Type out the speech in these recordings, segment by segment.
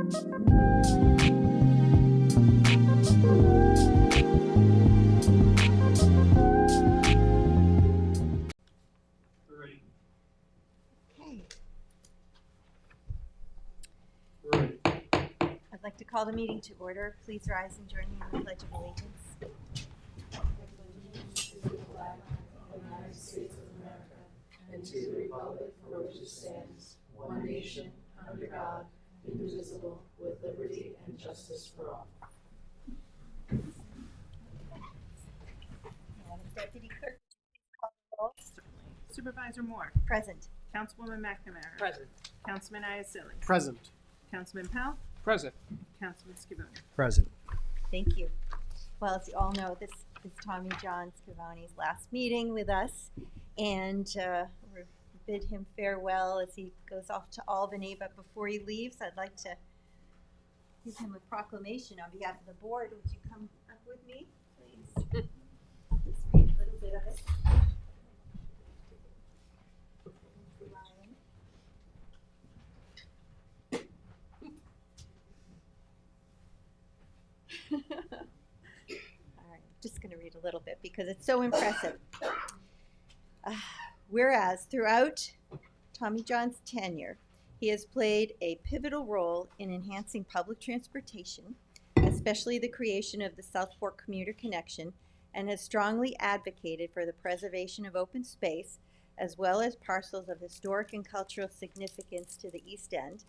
I'd like to call the meeting to order. Please rise and join me in the Pledge of Allegiance. To the flag of the United States of America and to the republic for which it stands, one nation, under God, indivisible, with liberty and justice for all. Madam Deputy Clerk, please call the roll. Supervisor Moore. Present. Councilwoman McNamara. Present. Councilman Iacilli. Present. Councilman Powell. Present. Councilman Scavone. Present. Thank you. Well, as you all know, this is Tommy John Scavone's last meeting with us, and we bid him farewell as he goes off to Albany. But before he leaves, I'd like to give him a proclamation on behalf of the board. Would you come up with me, please? Just read a little bit of it. All right, I'm just going to read a little bit because it's so impressive. Whereas throughout Tommy John's tenure, he has played a pivotal role in enhancing public transportation, especially the creation of the South Fork Commuter Connection, and has strongly advocated for the preservation of open space, as well as parcels of historic and cultural significance to the East End.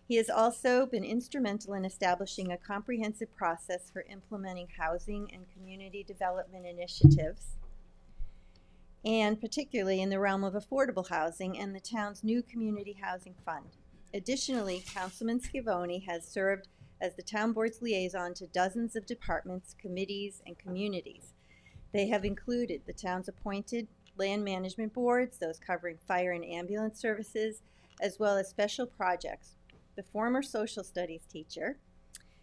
He has also been instrumental in establishing a comprehensive process for implementing housing and community development initiatives, and particularly in the realm of affordable housing and the town's new community housing fund. Additionally, Councilman Scavone has served as the town board's liaison to dozens of departments, committees, and communities. They have included the town's appointed land management boards, those covering fire and ambulance services, as well as special projects. The former social studies teacher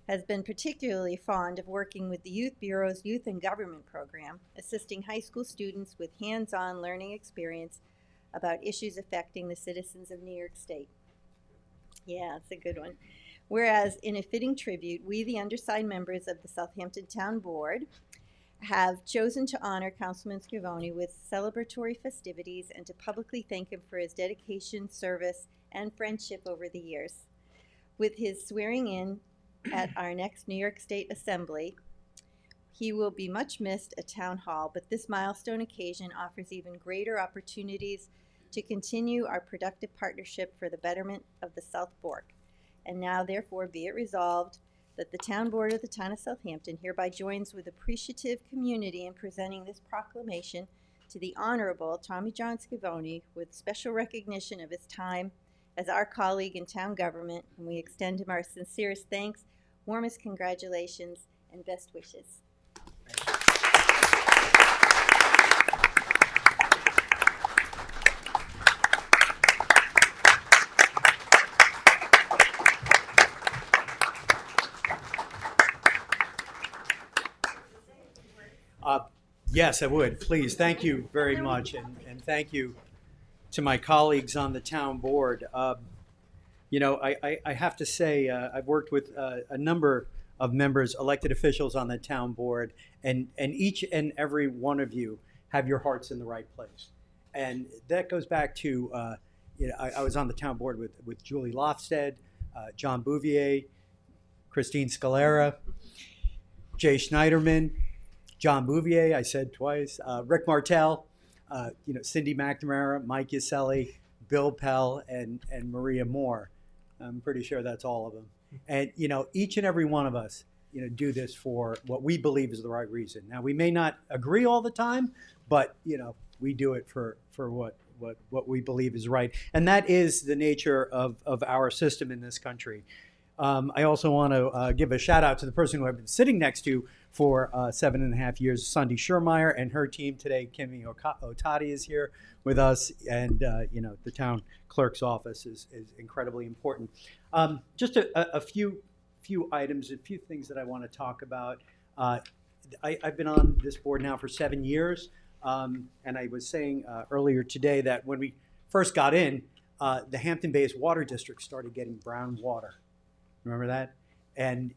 has been particularly fond of working with the Youth Bureau's Youth and Government program, assisting high school students with hands-on learning experience about issues affecting the citizens of New York State. Yeah, it's a good one. Whereas, in a fitting tribute, we, the undersigned members of the Southampton Town Board, have chosen to honor Councilman Scavone with celebratory festivities and to publicly thank him for his dedication, service, and friendship over the years. With his swearing in at our next New York State Assembly, he will be much missed at Town Hall, but this milestone occasion offers even greater opportunities to continue our productive partnership for the betterment of the South Fork. And now, therefore, be it resolved that the Town Board of the Town of Southampton hereby joins with appreciative community in presenting this proclamation to the Honorable Tommy John Scavone with special recognition of his time as our colleague in town government, and we extend him our sincerest thanks, warmest congratulations, and best wishes. Yes, I would. Please. Thank you very much. And thank you to my colleagues on the town board. You know, I have to say, I've worked with a number of members, elected officials on the town board, and each and every one of you have your hearts in the right place. And that goes back to, you know, I was on the town board with Julie Lofsted, John Bouvier, Christine Scalera, Jay Schneiderman, John Bouvier, I said twice, Rick Martell, you know, Cindy McNamara, Mike Yaselli, Bill Pell, and Maria Moore. I'm pretty sure that's all of them. And, you know, each and every one of us, you know, do this for what we believe is the right reason. Now, we may not agree all the time, but, you know, we do it for what we believe is right. And that is the nature of our system in this country. I also want to give a shout out to the person who I've been sitting next to for 7.5 years, Sundi Schurmeyer, and her team today. Kimmy Otati is here with us, and you know, the town clerk's office is incredibly important. Just a few items, a few things that I want to talk about. I've been on this board now for 7 years, and I was saying earlier today that when we first got in, the Hampton Bays Water District started getting brown water. Remember that? And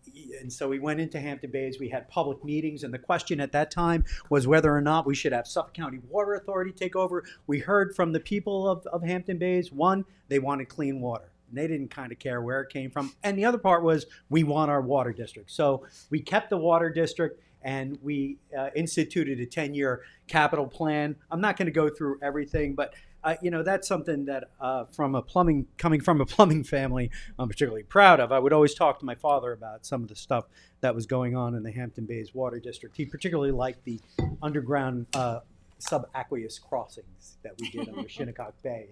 so we went into Hampton Bays. We had public meetings, and the question at that time was whether or not we should have Suffolk County Water Authority take over. We heard from the people of Hampton Bays. One, they wanted clean water. And they didn't kind of care where it came from. And the other part was we want our water district. So we kept the water district, and we instituted a 10-year capital plan. I'm not going to go through everything, but that's something that coming from a plumbing family, I'm particularly proud of. I would always talk to my father about some of the stuff that was going on in the Hampton Bays Water District. He particularly liked the underground subaqueous crossings that we did under Shinnecock Bay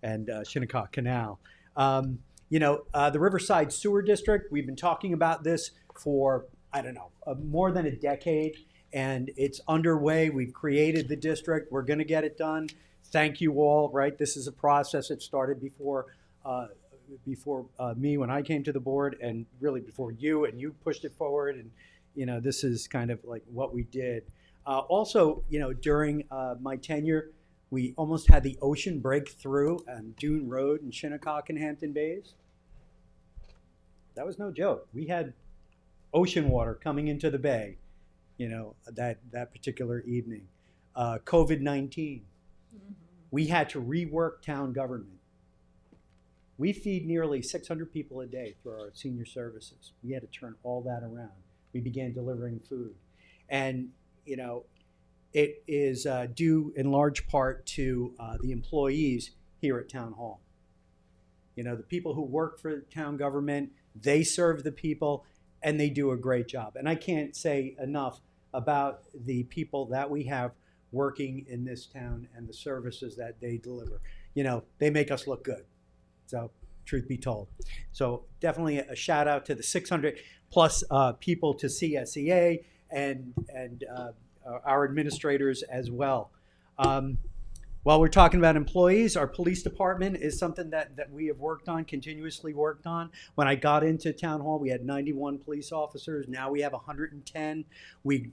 and Shinnecock Canal. The Riverside Sewer District, we've been talking about this for, more than a decade, and it's underway. We've created the district. We're going to get it done. Thank you all, right? This is a process that started before me when I came to the board, and really before you, and you pushed it forward, and this is kind of like what we did. Also, during my tenure, we almost had the ocean break through on Dune Road in Shinnecock and Hampton Bays. That was no joke. We had ocean water coming into the bay, that particular evening. COVID-19. We had to rework town government. We feed nearly 600 people a day through our senior services. We had to turn all that around. We began delivering food. And, it is due in large part to the employees here at Town Hall. The people who work for town government, they serve the people, and they do a great job. And I can't say enough about the people that we have working in this town and the services that they deliver. They make us look good. So, truth be told. So, definitely a shout out to the 600 plus people to CSEA and our administrators as well. While we're talking about employees, our police department is something that we have continuously worked on. When I got into Town Hall, we had 91 police officers. Now we have 110. We've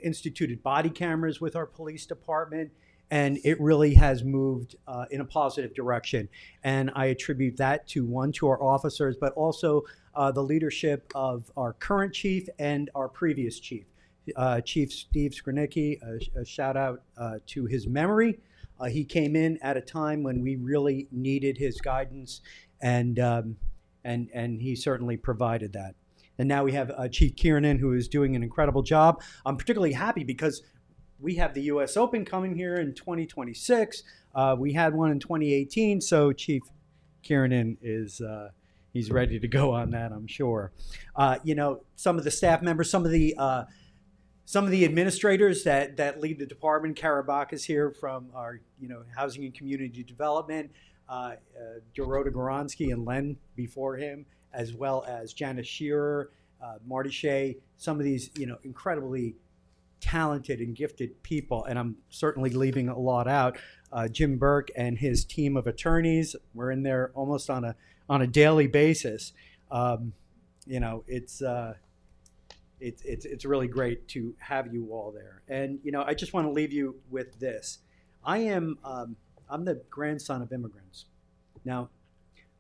instituted body cameras with our police department, and it really has moved in a positive direction. And I attribute that to our officers, but also the leadership of our current chief and our previous chief. Chief Steve Skrnicki, a shout out to his memory. He came in at a time when we really needed his guidance, and he certainly provided that. And now we have Chief Kiernan, who is doing an incredible job. I'm particularly happy because we have the U.S. Open coming here in 2026. We had one in 2018, so Chief Kiernan is he's ready to go on that, I'm sure. Some of the staff members, some of the administrators that lead the department. Karabakh is here from our, Housing and Community Development. Dorota Goronsky and Len before him, as well as Janice Shearer, Marty Shea. Some of these, incredibly talented and gifted people, and I'm certainly leaving a lot out. Jim Burke and his team of attorneys. We're in there almost on a daily basis. It's really great to have you all there. And, I just want to leave you with this. I'm the grandson of immigrants. Now,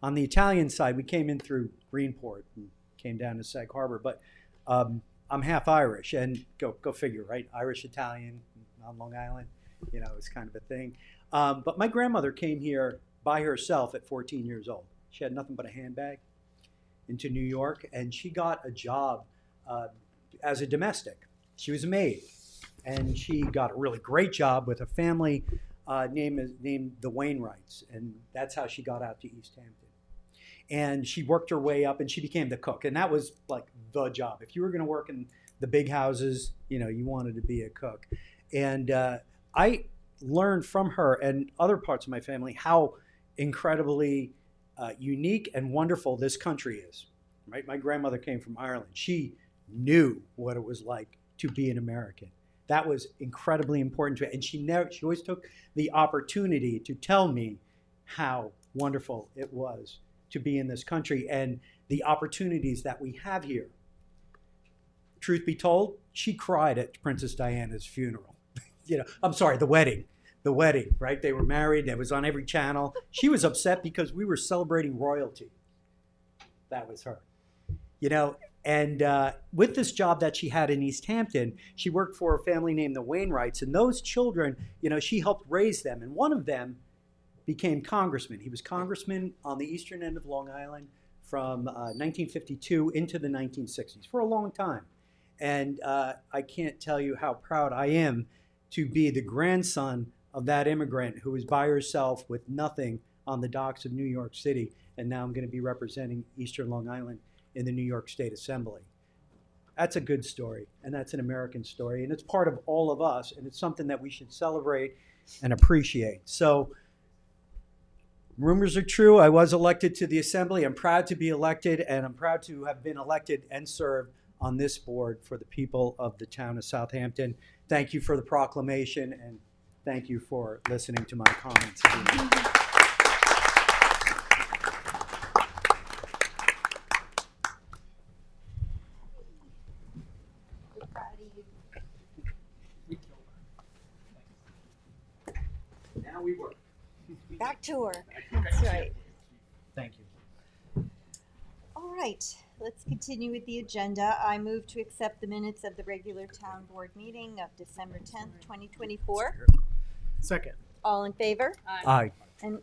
on the Italian side, we came in through Greenport and came down to Sag Harbor, but I'm half Irish, and go figure, right? Irish Italian on Long Island, it's kind of a thing. But my grandmother came here by herself at 14 years old. She had nothing but a handbag into New York, and she got a job as a domestic. She was a maid, and she got a really great job with a family named the Wainwrights, and that's how she got out to East Hampton. And she worked her way up, and she became the cook, and that was like the job. If you were going to work in the big houses, you wanted to be a cook. And I learned from her and other parts of my family how incredibly unique and wonderful this country is. Right? My grandmother came from Ireland. She knew what it was like to be an American. That was incredibly important to her. And she always took the opportunity to tell me how wonderful it was to be in this country and the opportunities that we have here. Truth be told, she cried at Princess Diana's funeral. I'm sorry, the wedding, right? They were married. It was on every channel. She was upset because we were celebrating royalty. That was her. And with this job that she had in East Hampton, she worked for a family named the Wainwrights, and those children, she helped raise them, and one of them became congressman. He was congressman on the eastern end of Long Island from 1952 into the 1960s for a long time. And I can't tell you how proud I am to be the grandson of that immigrant who was by herself with nothing on the docks of New York City, and now I'm going to be representing Eastern Long Island in the New York State Assembly. That's a good story, and that's an American story, and it's part of all of us, and it's something that we should celebrate and appreciate. So, rumors are true. I was elected to the Assembly. I'm proud to be elected, and I'm proud to have been elected and served on this board for the people of the town of Southampton. Thank you for the proclamation, and thank you for listening to my comments. Now we work. Back to work. That's right. Thank you. All right, let's continue with the agenda. I move to accept the minutes of the regular town board meeting of December 10th, 2024. Second. All in favor? Aye. And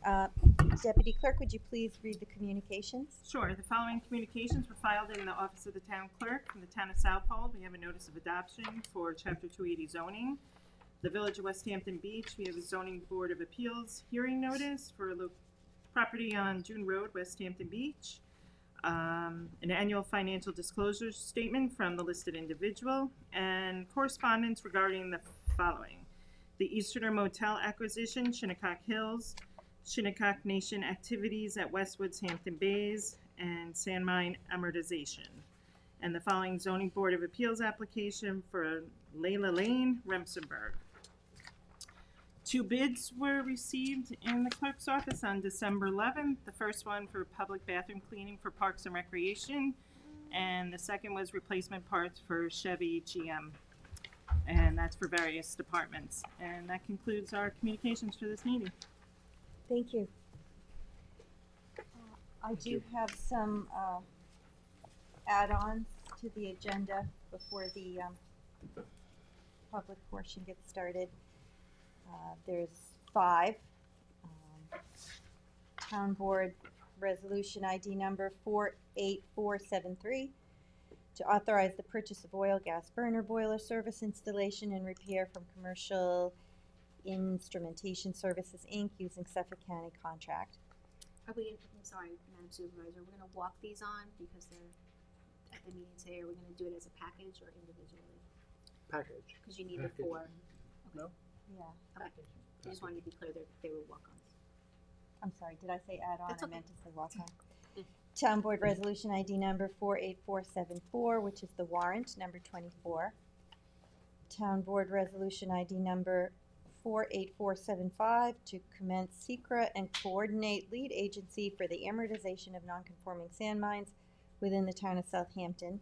Deputy Clerk, would you please read the communications? Sure. The following communications were filed in the office of the town clerk from the town of Southhold. We have a notice of adoption for Chapter 280 zoning. The Village of West Hampton Beach, we have a zoning board of appeals hearing notice for a property on June Road, West Hampton Beach. An annual financial disclosure statement from the listed individual, and correspondence regarding the following: the Easterner Motel acquisition, Shinnecock Hills, Shinnecock Nation activities at Westwood's Hampton Bays, and sand mine amortization. And the following zoning board of appeals application for Layla Lane, Remsenburg. 2 bids were received in the clerk's office on December 11th. The first one for public bathroom cleaning for Parks and Recreation, and the second was replacement parts for Chevy GM, and that's for various departments. And that concludes our communications for this meeting. Thank you. I do have some add-ons to the agenda before the public portion gets started. There's 5. Town Board Resolution ID number 48473 to authorize the purchase of oil gas burner boiler service installation and repair from Commercial Instrumentation Services, Inc., using Suffolk County contract. I'm sorry, Madam Supervisor, we're gonna walk these on because they're at the meeting today. Are we gonna do it as a package or individually? Package. Because you need the Package. 4. No? Yeah. Okay. I just wanted to be clear that they were walk-ons. I'm sorry, did I say add-on? That's I okay. meant to say walk-on. Town Board Resolution ID number 48474, which is the warrant, number 24. Town Board Resolution ID number 48475 to commence SECRA and coordinate lead agency for the amortization of nonconforming sand mines within the town of Southampton.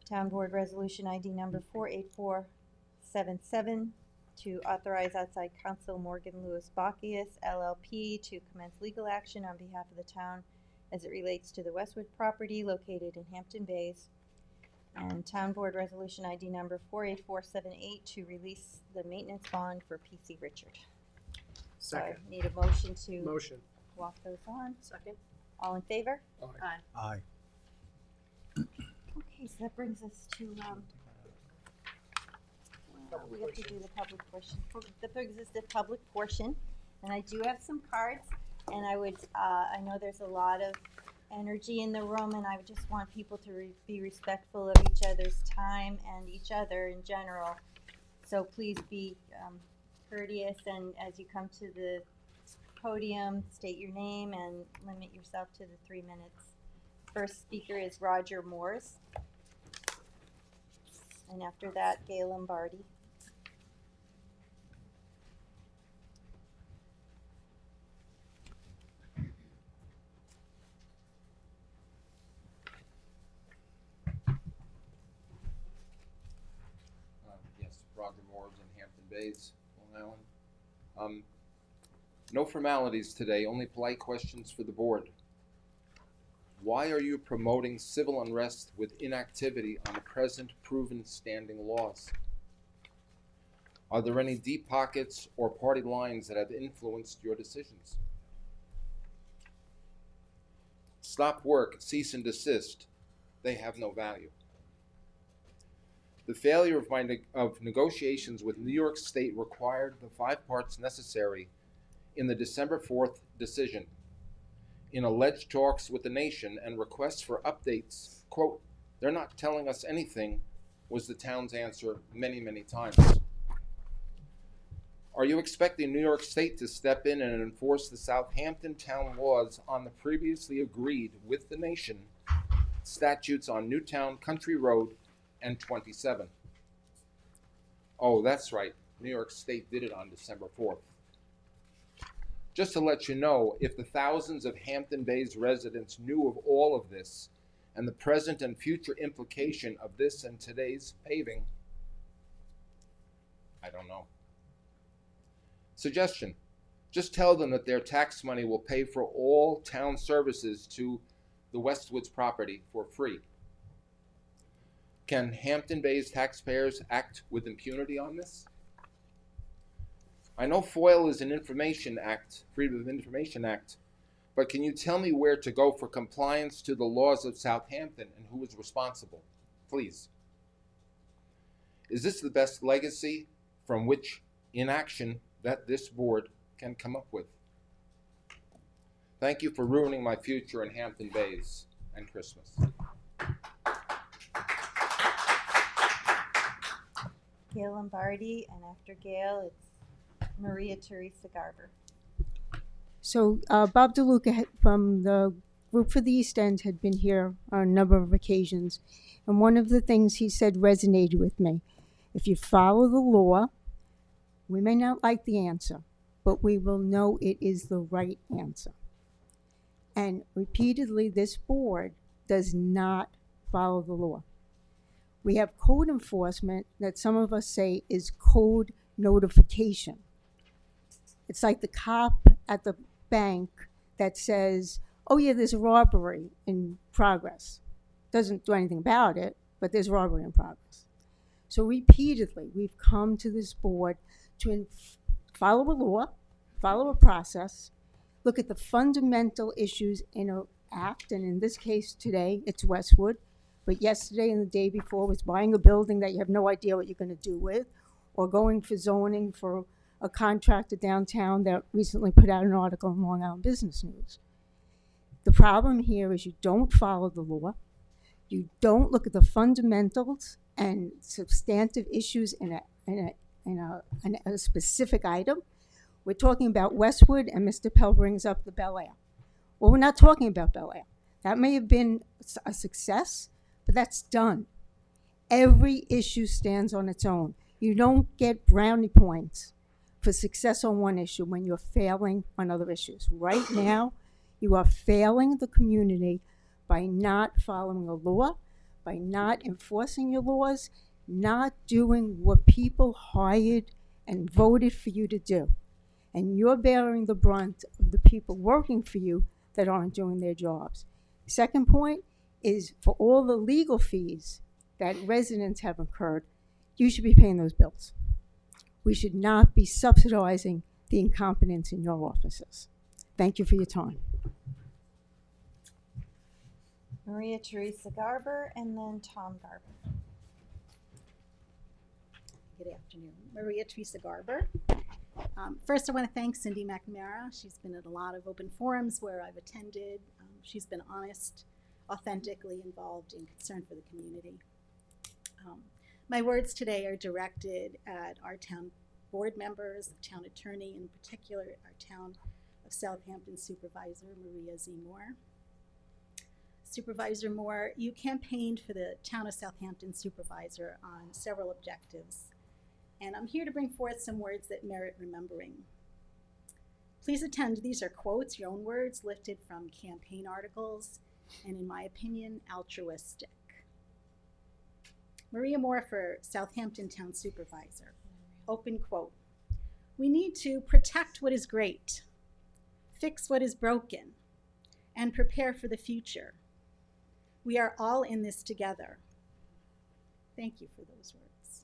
Town Board Resolution ID number 48477 to authorize outside counsel Morgan Lewis Bacchius LLP to commence legal action on behalf of the town as it relates to the Westwood property located in Hampton Bays. And Town Board Resolution ID number 48478 to release the maintenance bond for PC Richard. So I Second. need a motion to Motion. walk those on. Second. All in favor? Aye. Aye. Okay, so that brings us to, we have to do the public portion. That brings us to public portion, and I do have some cards, and I would, I know there's a lot of energy in the room, and I would just want people to be respectful of each other's time and each other in general. So please be courteous, and as you come to the podium, state your name and limit yourself to the 3 minutes. First speaker is Roger Moores, and after that, Gail Lombardi. Yes, Roger Moore's in Hampton Bays, Long Island. No formalities today, only polite questions for the board. Why are you promoting civil unrest with inactivity on the present proven standing laws? Are there any deep pockets or party lines that have influenced your decisions? Stop work, cease and desist. They have no value. The failure of negotiations with New York State required the 5 parts necessary in the December 4th decision. In alleged talks with the nation and requests for updates, quote, "They're not telling us anything," was the town's answer many, many times. Are you expecting New York State to step in and enforce the Southampton town laws on the previously agreed with the nation statutes on Newtown Country Road and 27? Oh, that's right. New York State did it on December 4th. Just to let you know, if the thousands of Hampton Bays residents knew of all of this and the present and future implication of this and today's paving, I don't know. Suggestion: just tell them that their tax money will pay for all town services to the Westwoods property for free. Can Hampton Bays taxpayers act with impunity on this? I know FOIL is an Information Act, Freedom of Information Act, but can you tell me where to go for compliance to the laws of Southampton and who is responsible? Please. Is this the best legacy from which inaction that this board can come up with? Thank you for ruining my future in Hampton Bays and Christmas. Gail Lombardi, and after Gail, it's Maria Teresa Garber. So Bob DeLuca from the Group for the East End had been here on a number of occasions, and one of the things he said resonated with me. If you follow the law, we may not like the answer, but we will know it is the right answer. And repeatedly, this board does not follow the law. We have code enforcement that some of us say is code notification. It's like the cop at the bank that says, oh yeah, there's a robbery in progress. Doesn't do anything about it, but there's robbery in progress. So repeatedly, we've come to this board to follow a law, follow a process, look at the fundamental issues in an act, and in this case today, it's Westwood, but yesterday and the day before was buying a building that you have no idea what you're going to do with, or going for zoning for a contractor downtown that recently put out an article in Long Island Business News. The problem here is you don't follow the law, you don't look at the fundamentals and substantive issues in a specific item. We're talking about Westwood, and Mr. Pell brings up the Bel Air. Well, we're not talking about Bel Air. That may have been a success, but that's done. Every issue stands on its own. You don't get brownie points for success on one issue when you're failing on other issues. Right now, you are failing the community by not following a law, by not enforcing your laws, not doing what people hired and voted for you to do. And you're bearing the brunt of the people working for you that aren't doing their jobs. Second point is for all the legal fees that residents have incurred, you should be paying those bills. We should not be subsidizing the incompetence in your offices. Thank you for your time. Maria Teresa Garber, and then Tom Garber. Good afternoon. Maria Teresa Garber. First, I want to thank Cindy McNamara. She's been at a lot of open forums where I've attended. She's been honest, authentically involved and concerned for the community. My words today are directed at our town board members, the town attorney, in particular our town of Southampton Supervisor Maria Z. Moore. Supervisor Moore, you campaigned for the town of Southampton Supervisor on several objectives, and I'm here to bring forth some words that merit remembering. Please attend. These are quotes, your own words, lifted from campaign articles, and in my opinion, altruistic. Maria Moore for Southampton Town Supervisor. Open quote. We need to protect what is great, fix what is broken, and prepare for the future. We are all in this together. Thank you for those words.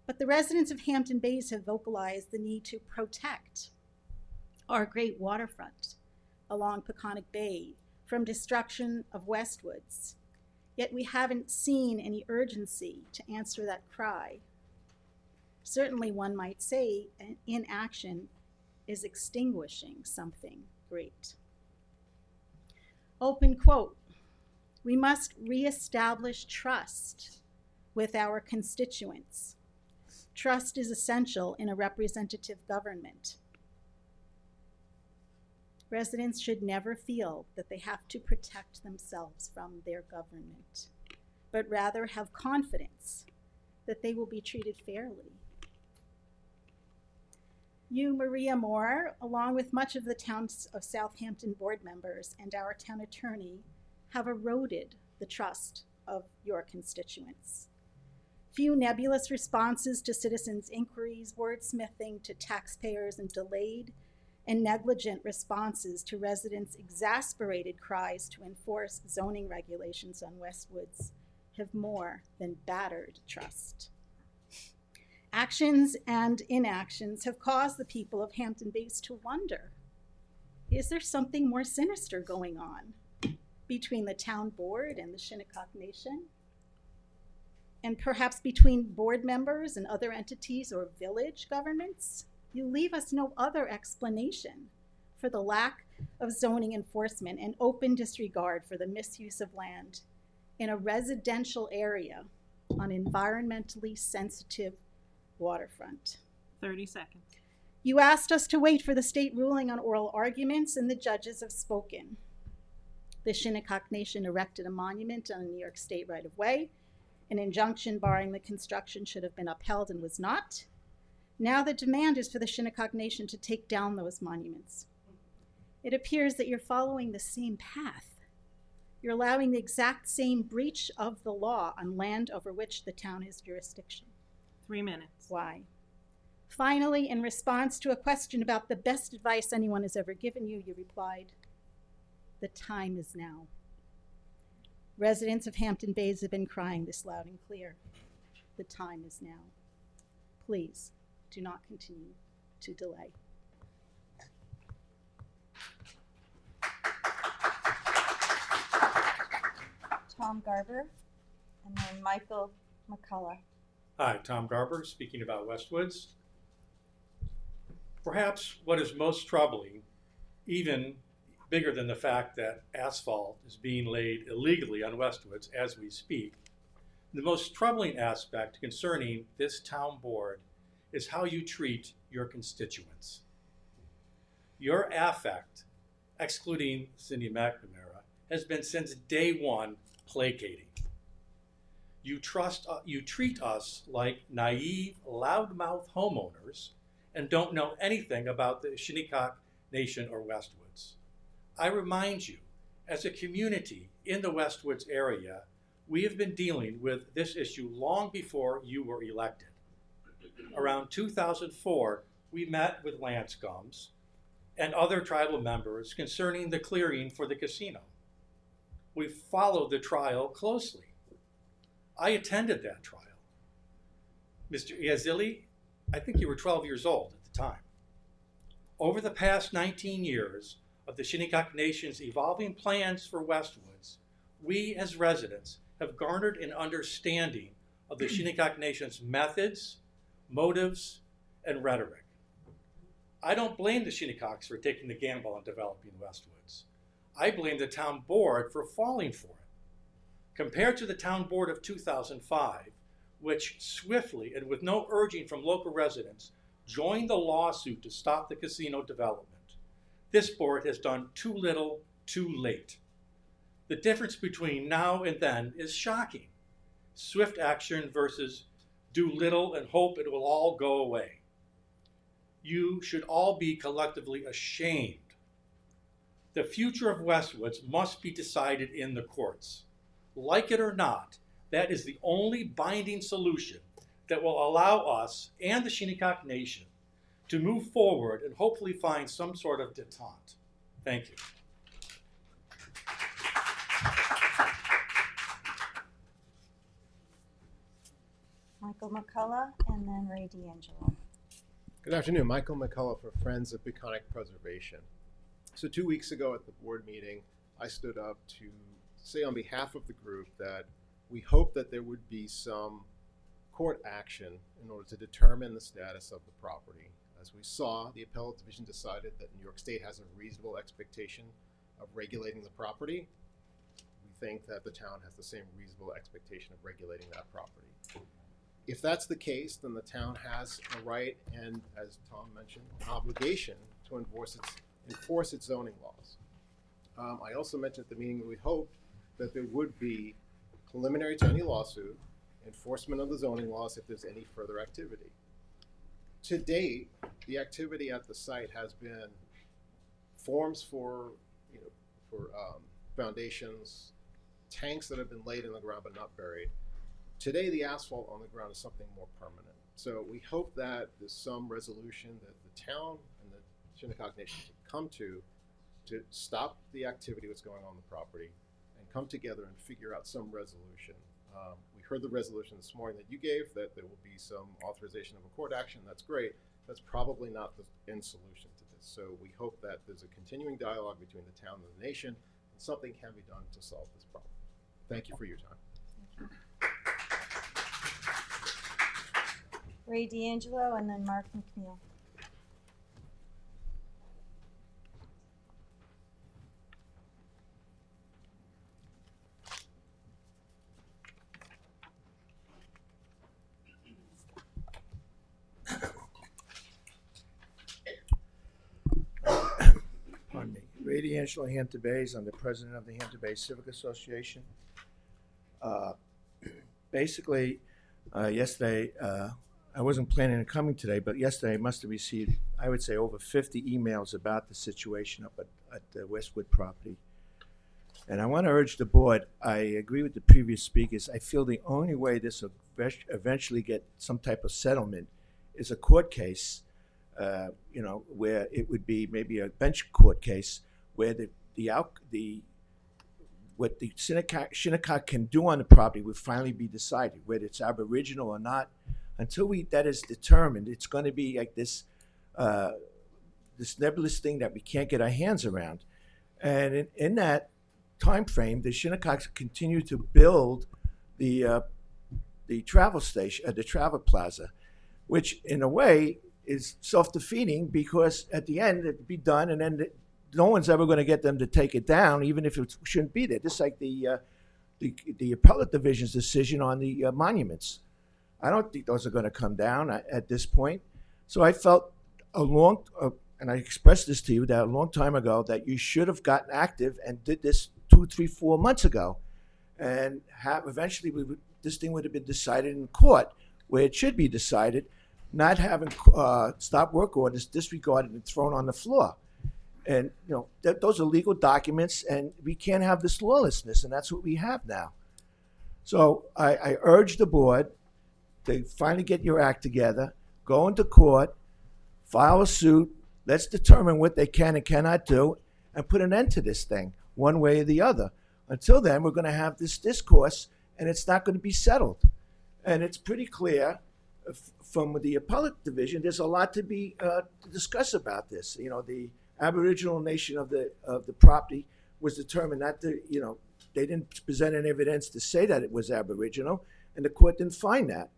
But the residents of Hampton Bays have vocalized the need to protect our great waterfront along Peconic Bay from destruction of Westwoods. Yet we haven't seen any urgency to answer that cry. Certainly one might say inaction is extinguishing something great. Open quote, we must reestablish trust with our constituents. Trust is essential in a representative government. Residents should never feel that they have to protect themselves from their government, but rather have confidence that they will be treated fairly. You, Maria Moore, along with much of the town of Southampton board members and our town attorney, have eroded the trust of your constituents. Few nebulous responses to citizens' inquiries, wordsmithing to taxpayers, and delayed and negligent responses to residents' exasperated cries to enforce zoning regulations on Westwoods have more than battered trust. Actions and inactions have caused the people of Hampton Bays to wonder, is there something more sinister going on between the town board and the Shinnecock Nation? And perhaps between board members and other entities or village governments? You leave us no other explanation for the lack of zoning enforcement and open disregard for the misuse of land in a residential area on environmentally sensitive waterfront. 30 seconds. You asked us to wait for the state ruling on oral arguments, and the judges have spoken. The Shinnecock Nation erected a monument on a New York State right-of-way. An injunction barring the construction should have been upheld and was not. Now the demand is for the Shinnecock Nation to take down those monuments. It appears that you're following the same path. You're allowing the exact same breach of the law on land over which the town has jurisdiction. 3 minutes. Why? Finally, in response to a question about the best advice anyone has ever given you, you replied, the time is now. Residents of Hampton Bays have been crying this loud and clear. The time is now. Please do not continue to delay. Tom Garber, and then Michael McCullough. Hi, Tom Garber, speaking about Westwoods. Perhaps what is most troubling, even bigger than the fact that asphalt is being laid illegally on Westwoods as we speak, the most troubling aspect concerning this town board is how you treat your constituents. Your affect, excluding Cindy McNamara, has been since day one placating. You treat us like naive, loudmouth homeowners and don't know anything about the Shinnecock Nation or Westwoods. I remind you, as a community in the Westwoods area, we have been dealing with this issue long before you were elected. Around 2004, we met with Lanscombs and other tribal members concerning the clearing for the casino. We followed the trial closely. I attended that trial. Mr. Iazili, I think you were 12 years old at the time. Over the past 19 years of the Shinnecock Nation's evolving plans for Westwoods, we as residents have garnered an understanding of the Shinnecock Nation's methods, motives, and rhetoric. I don't blame the Shinnecocks for taking the gamble on developing Westwoods. I blame the town board for falling for it. Compared to the town board of 2005, which swiftly and with no urging from local residents joined the lawsuit to stop the casino development, this board has done too little, too late. The difference between now and then is shocking. Swift action versus do little and hope it will all go away. You should all be collectively ashamed. The future of Westwoods must be decided in the courts. Like it or not, that is the only binding solution that will allow us and the Shinnecock Nation to move forward and hopefully find some sort of detente. Thank you. Michael McCullough, and then Ray D'Angelo. Good afternoon, Michael McCullough for Friends of Peconic Preservation. So 2 weeks ago at the board meeting, I stood up to say on behalf of the group that we hope that there would be some court action in order to determine the status of the property. As we saw, the appellate division decided that New York State has a reasonable expectation of regulating the property. We think that the town has the same reasonable expectation of regulating that property. If that's the case, then the town has a right and, as Tom mentioned, an obligation to enforce its zoning laws. I also mentioned at the meeting that we hoped that there would be preliminary to any lawsuit, enforcement of the zoning laws if there's any further activity. To date, the activity at the site has been forms for foundations, tanks that have been laid in the ground but not buried. Today, the asphalt on the ground is something more permanent. So we hope that there's some resolution that the town and the Shinnecock Nation can come to stop the activity that's going on the property and come together and figure out some resolution. We heard the resolution this morning that you gave, that there will be some authorization of a court action. That's great. That's probably not the end solution to this. So we hope that there's a continuing dialogue between the town and the nation, and something can be done to solve this problem. Thank you for your time. Ray D'Angelo, and then Mark McNeil. Pardon me. Ray D'Angelo, Hampton Bays. I'm the president of the Hampton Bays Civic Association. Basically, yesterday, I wasn't planning on coming today, but yesterday I must have received, I would say, over 50 emails about the situation up at the Westwood property. And I want to urge the board, I agree with the previous speakers, I feel the only way this will eventually get some type of settlement is a court case, where it would be maybe a bench court case where what the Shinnecock can do on the property would finally be decided, whether it's Aboriginal or not. Until that is determined, it's going to be like this nebulous thing that we can't get our hands around. And in that time frame, the Shinnecocks continue to build the travel station, the travel plaza, which in a way is self-defeating because at the end it'd be done, and then no one's ever going to get them to take it down, even if it shouldn't be there. Just like the appellate division's decision on the monuments. I don't think those are going to come down at this point. So I felt and I expressed this to you that a long time ago, that you should have gotten active and did this 2, 3, 4 months ago, and eventually this thing would have been decided in court where it should be decided, not having stop work orders disregarded and thrown on the floor. And those are legal documents, and we can't have this lawlessness, and that's what we have now. So I urge the board to finally get your act together, go into court, file a suit, let's determine what they can and cannot do, and put an end to this thing one way or the other. Until then, we're going to have this discourse, and it's not going to be settled. And it's pretty clear from the appellate division, there's a lot to discuss about this. The Aboriginal nation of the property was determined not to, they didn't present any evidence to say that it was Aboriginal, and the court didn't find that.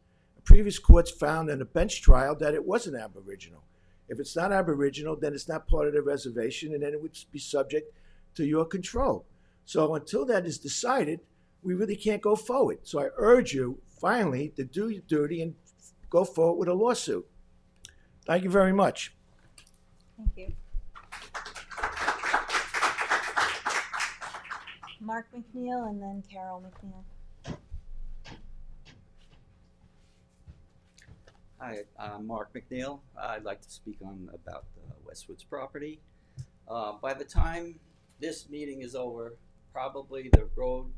Previous courts found in a bench trial that it wasn't Aboriginal. If it's not Aboriginal, then it's not part of the reservation, and then it would be subject to your control. So until that is decided, we really can't go forward. So I urge you, finally, to do your duty and go forward with a lawsuit. Thank you very much. Thank you. Mark McNeil, and then Carol McNeil. Hi, I'm Mark McNeil. I'd like to speak about the Westwoods property. By the time this meeting is over, probably the road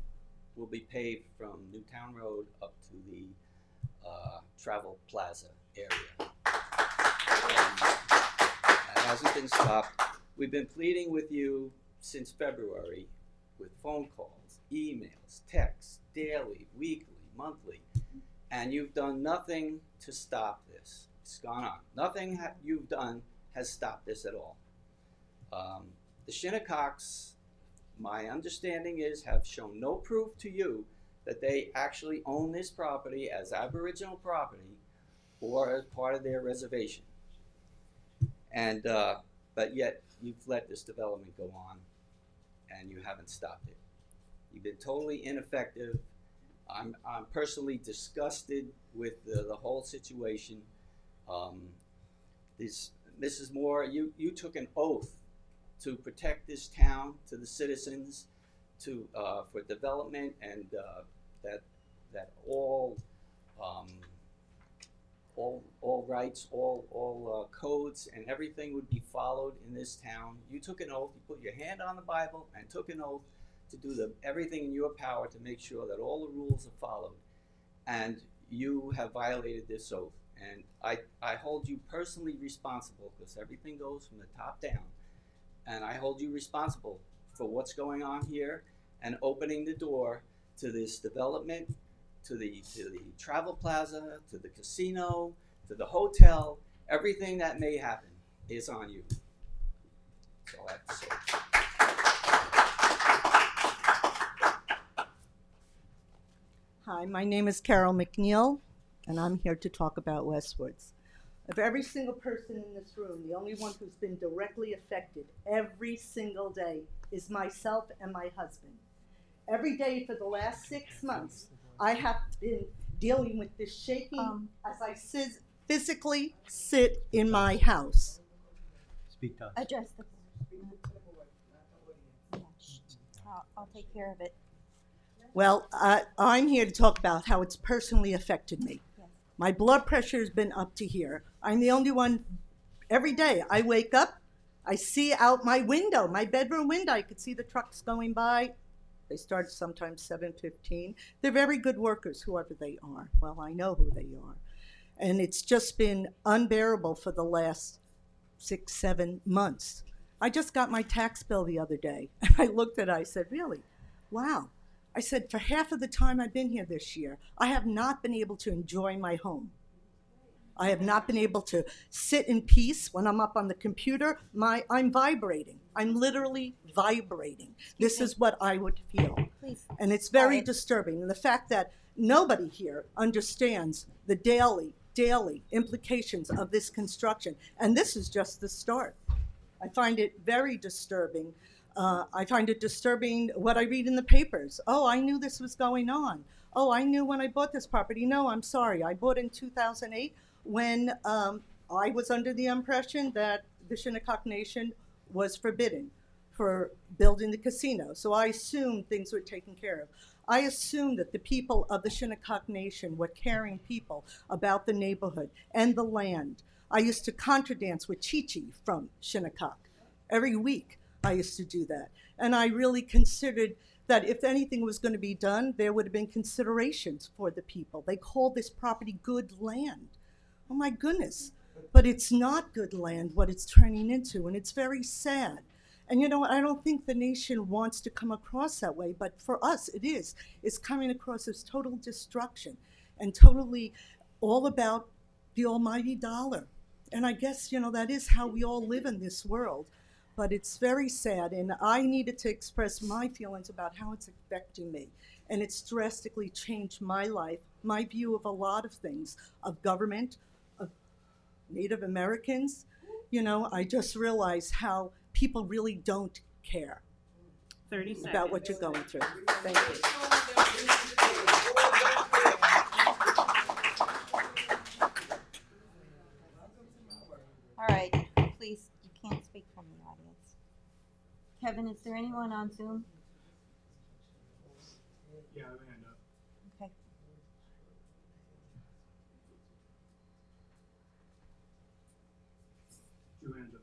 will be paved from Newtown Road up to the Travel Plaza area. It hasn't been stopped. We've been pleading with you since February with phone calls, emails, texts, daily, weekly, monthly. and you've done nothing to stop this. It's gone on. Nothing you've done has stopped this at all. The Shinnecocks, my understanding is, have shown no proof to you that they actually own this property as Aboriginal property or as part of their reservation. And but yet you've let this development go on, and you haven't stopped it. You've been totally ineffective. I'm personally disgusted with the whole situation. Mrs. Moore, you took an oath to protect this town, to the citizens, to for development, and that all rights, all codes, and everything would be followed in this town. You took an oath. You put your hand on the Bible and took an oath to do everything in your power to make sure that all the rules are followed. And you have violated this oath. And I hold you personally responsible, because everything goes from the top down. And I hold you responsible for what's going on here and opening the door to this development, to the travel plaza, to the casino, to the hotel. Everything that may happen is on you. That's all I have to say. Hi, my name is Carol McNeil, and I'm here to talk about Westwoods. Of every single person in this room, the only one who's been directly affected every single day is myself and my husband. Every day for the last 6 months, I have been dealing with this shaking as I physically sit in my house. Speak to us. Address the. I'll take care of it. Well, I'm here to talk about how it's personally affected me. Yes. My blood pressure has been up to here. I'm the only one. Every day I wake up, I see out my window, my bedroom window, I could see the trucks going by. They start sometimes 7:15. They're very good workers, whoever they are. Well, I know who they are. And it's just been unbearable for the last 6, 7 months. I just got my tax bill the other day. And I looked at it, I said, really? Wow. I said, for half of the time I've been here this year, I have not been able to enjoy my home. I have not been able to sit in peace when I'm up on the computer. I'm vibrating. I'm literally vibrating. This is what I would feel. Please. And it's very disturbing. And the fact that nobody here understands the daily implications of this construction. And this is just the start. I find it very disturbing. I find it disturbing what I read in the papers. Oh, I knew this was going on. Oh, I knew when I bought this property. No, I'm sorry. I bought in 2008 when I was under the impression that the Shinnecock Nation was forbidden for building the casino. So I assumed things were taken care of. I assumed that the people of the Shinnecock Nation were caring people about the neighborhood and the land. I used to contra dance with Chi-Chi from Shinnecock every week. I used to do that. And I really considered that if anything was going to be done, there would have been considerations for the people. They call this property good land. Oh my goodness. But it's not good land, what it's turning into, and it's very sad. And you know what, I don't think the nation wants to come across that way, but for us it is. It's coming across as total destruction and totally all about the almighty dollar. And I guess, you know, that is how we all live in this world. But it's very sad, and I needed to express my feelings about how it's affecting me. And it's drastically changed my life, my view of a lot of things, of government, of Native Americans. You know, I just realized how people really don't care 30 seconds. about what you're going through. Thank you. All right, please, you can't speak from the audience. Kevin, is there anyone on Zoom? Yeah, I have a hand up. Okay. Two hands up.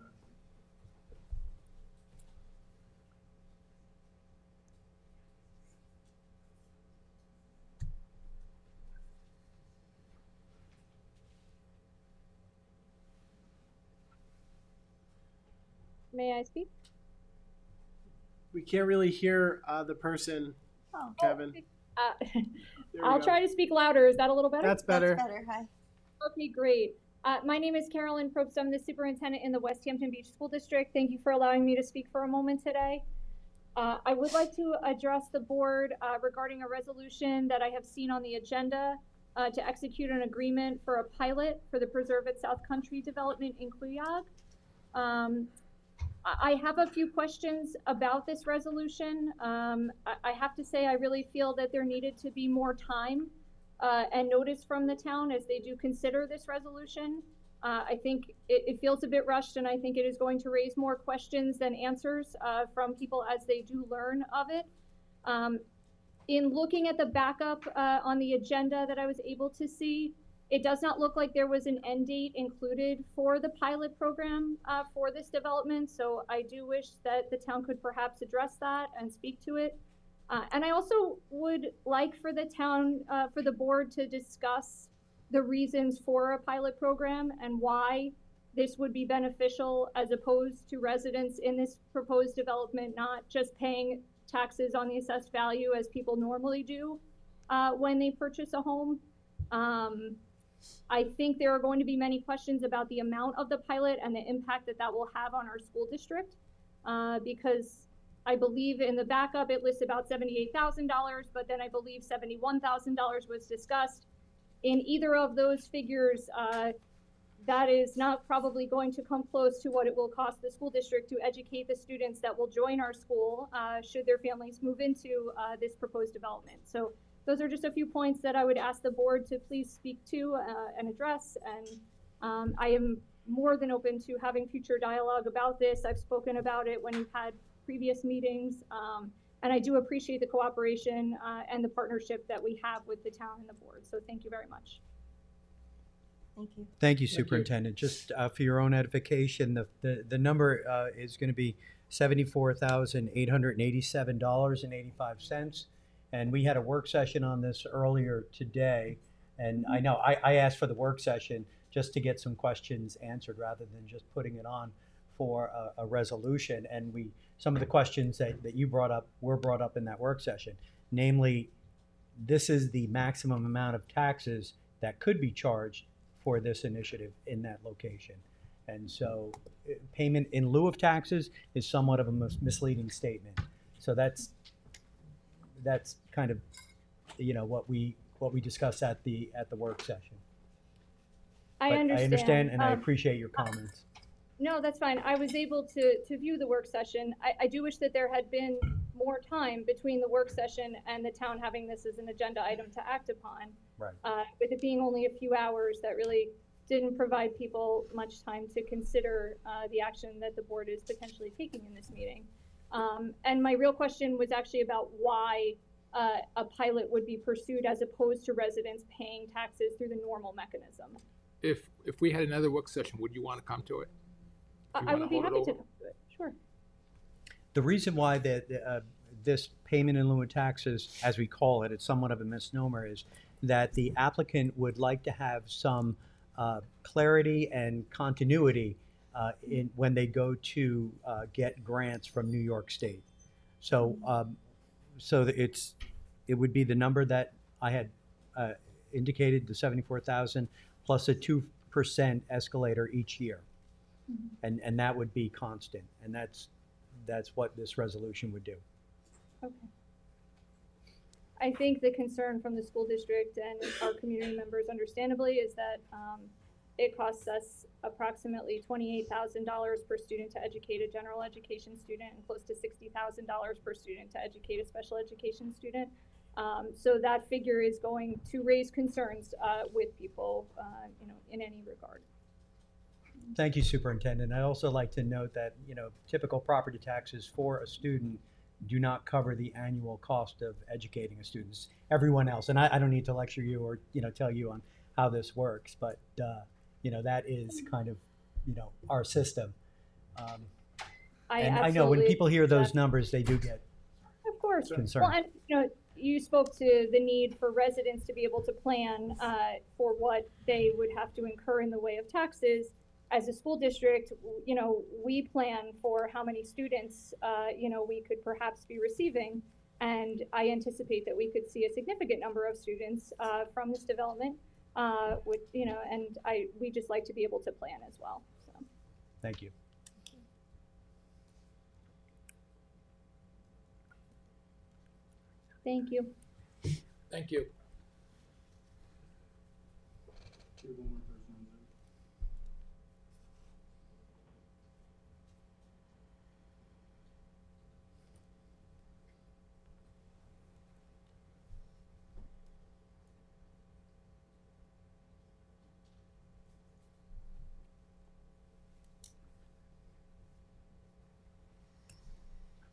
May I speak? We can't really hear the person, Oh, Kevin. There we I'll go. try to speak louder. Is that a little better? That's better. That's better. Hi. Okay, great. My name is Carolyn Probst. I'm the superintendent in the West Hampton Beach School District. Thank you for allowing me to speak for a moment today. I would like to address the board regarding a resolution that I have seen on the agenda to execute an agreement for a pilot for the Preserve at South Country development in Cuyog. I have a few questions about this resolution. I have to say I really feel that there needed to be more time and notice from the town as they do consider this resolution. I think it feels a bit rushed, and I think it is going to raise more questions than answers from people as they do learn of it. In looking at the backup on the agenda that I was able to see, it does not look like there was an end date included for the pilot program for this development, so I do wish that the town could perhaps address that and speak to it. And I also would like for the town, for the board to discuss the reasons for a pilot program and why this would be beneficial as opposed to residents in this proposed development not just paying taxes on the assessed value as people normally do when they purchase a home. I think there are going to be many questions about the amount of the pilot and the impact that that will have on our school district because I believe in the backup it lists about $78,000, but then I believe $71,000 was discussed. In either of those figures, that is not probably going to come close to what it will cost the school district to educate the students that will join our school should their families move into this proposed development. So those are just a few points that I would ask the board to please speak to and address. And I am more than open to having future dialogue about this. I've spoken about it when we've had previous meetings. And I do appreciate the cooperation and the partnership that we have with the town and the board. So thank you very much. Thank you. Thank you, Superintendent. Just for your own edification, the number is going to be $74,887.85. And we had a work session on this earlier today. And I know I asked for the work session just to get some questions answered rather than just putting it on for a resolution. And some of the questions that you brought up were brought up in that work session. Namely, this is the maximum amount of taxes that could be charged for this initiative in that location. And so payment in lieu of taxes is somewhat of a misleading statement. So that's kind of, what we discussed at the work session. I understand. I understand and I appreciate your comments. No, that's fine. I was able to view the work session. I do wish that there had been more time between the work session and the town having this as an agenda item to act upon. Right. With it being only a few hours, that really didn't provide people much time to consider the action that the board is potentially taking in this meeting. And my real question was actually about why a pilot would be pursued as opposed to residents paying taxes through the normal mechanism. If we had another work session, would you want to come to it? I would be happy to come to it. Sure. The reason why this payment in lieu of taxes, as we call it, it's somewhat of a misnomer, is that the applicant would like to have some clarity and continuity when they go to get grants from New York State. So, it would be the number that I had indicated, the 74,000 plus a 2% escalator each year. Mm-hmm. And that would be constant, and that's what this resolution would do. Okay. I think the concern from the school district and our community members understandably is that it costs us approximately $28,000 per student to educate a general education student and close to $60,000 per student to educate a special education student. So that figure is going to raise concerns with people, in any regard. Thank you, Superintendent. I'd also like to note that, typical property taxes for a student do not cover the annual cost of educating a student. Everyone else, and I don't need to lecture you or, tell you on how this works, but, that is kind of, our system. I know when people hear those numbers, they do get of course concerned. Well, and, you spoke to the need for residents to be able to plan for what they would have to incur in the way of taxes. As a school district, we plan for how many students, we could perhaps be receiving. And I anticipate that we could see a significant number of students from this development, with, you know, and we just like to be able to plan as well, so. Thank you. Thank you. Thank you. We have one more person on Zoom.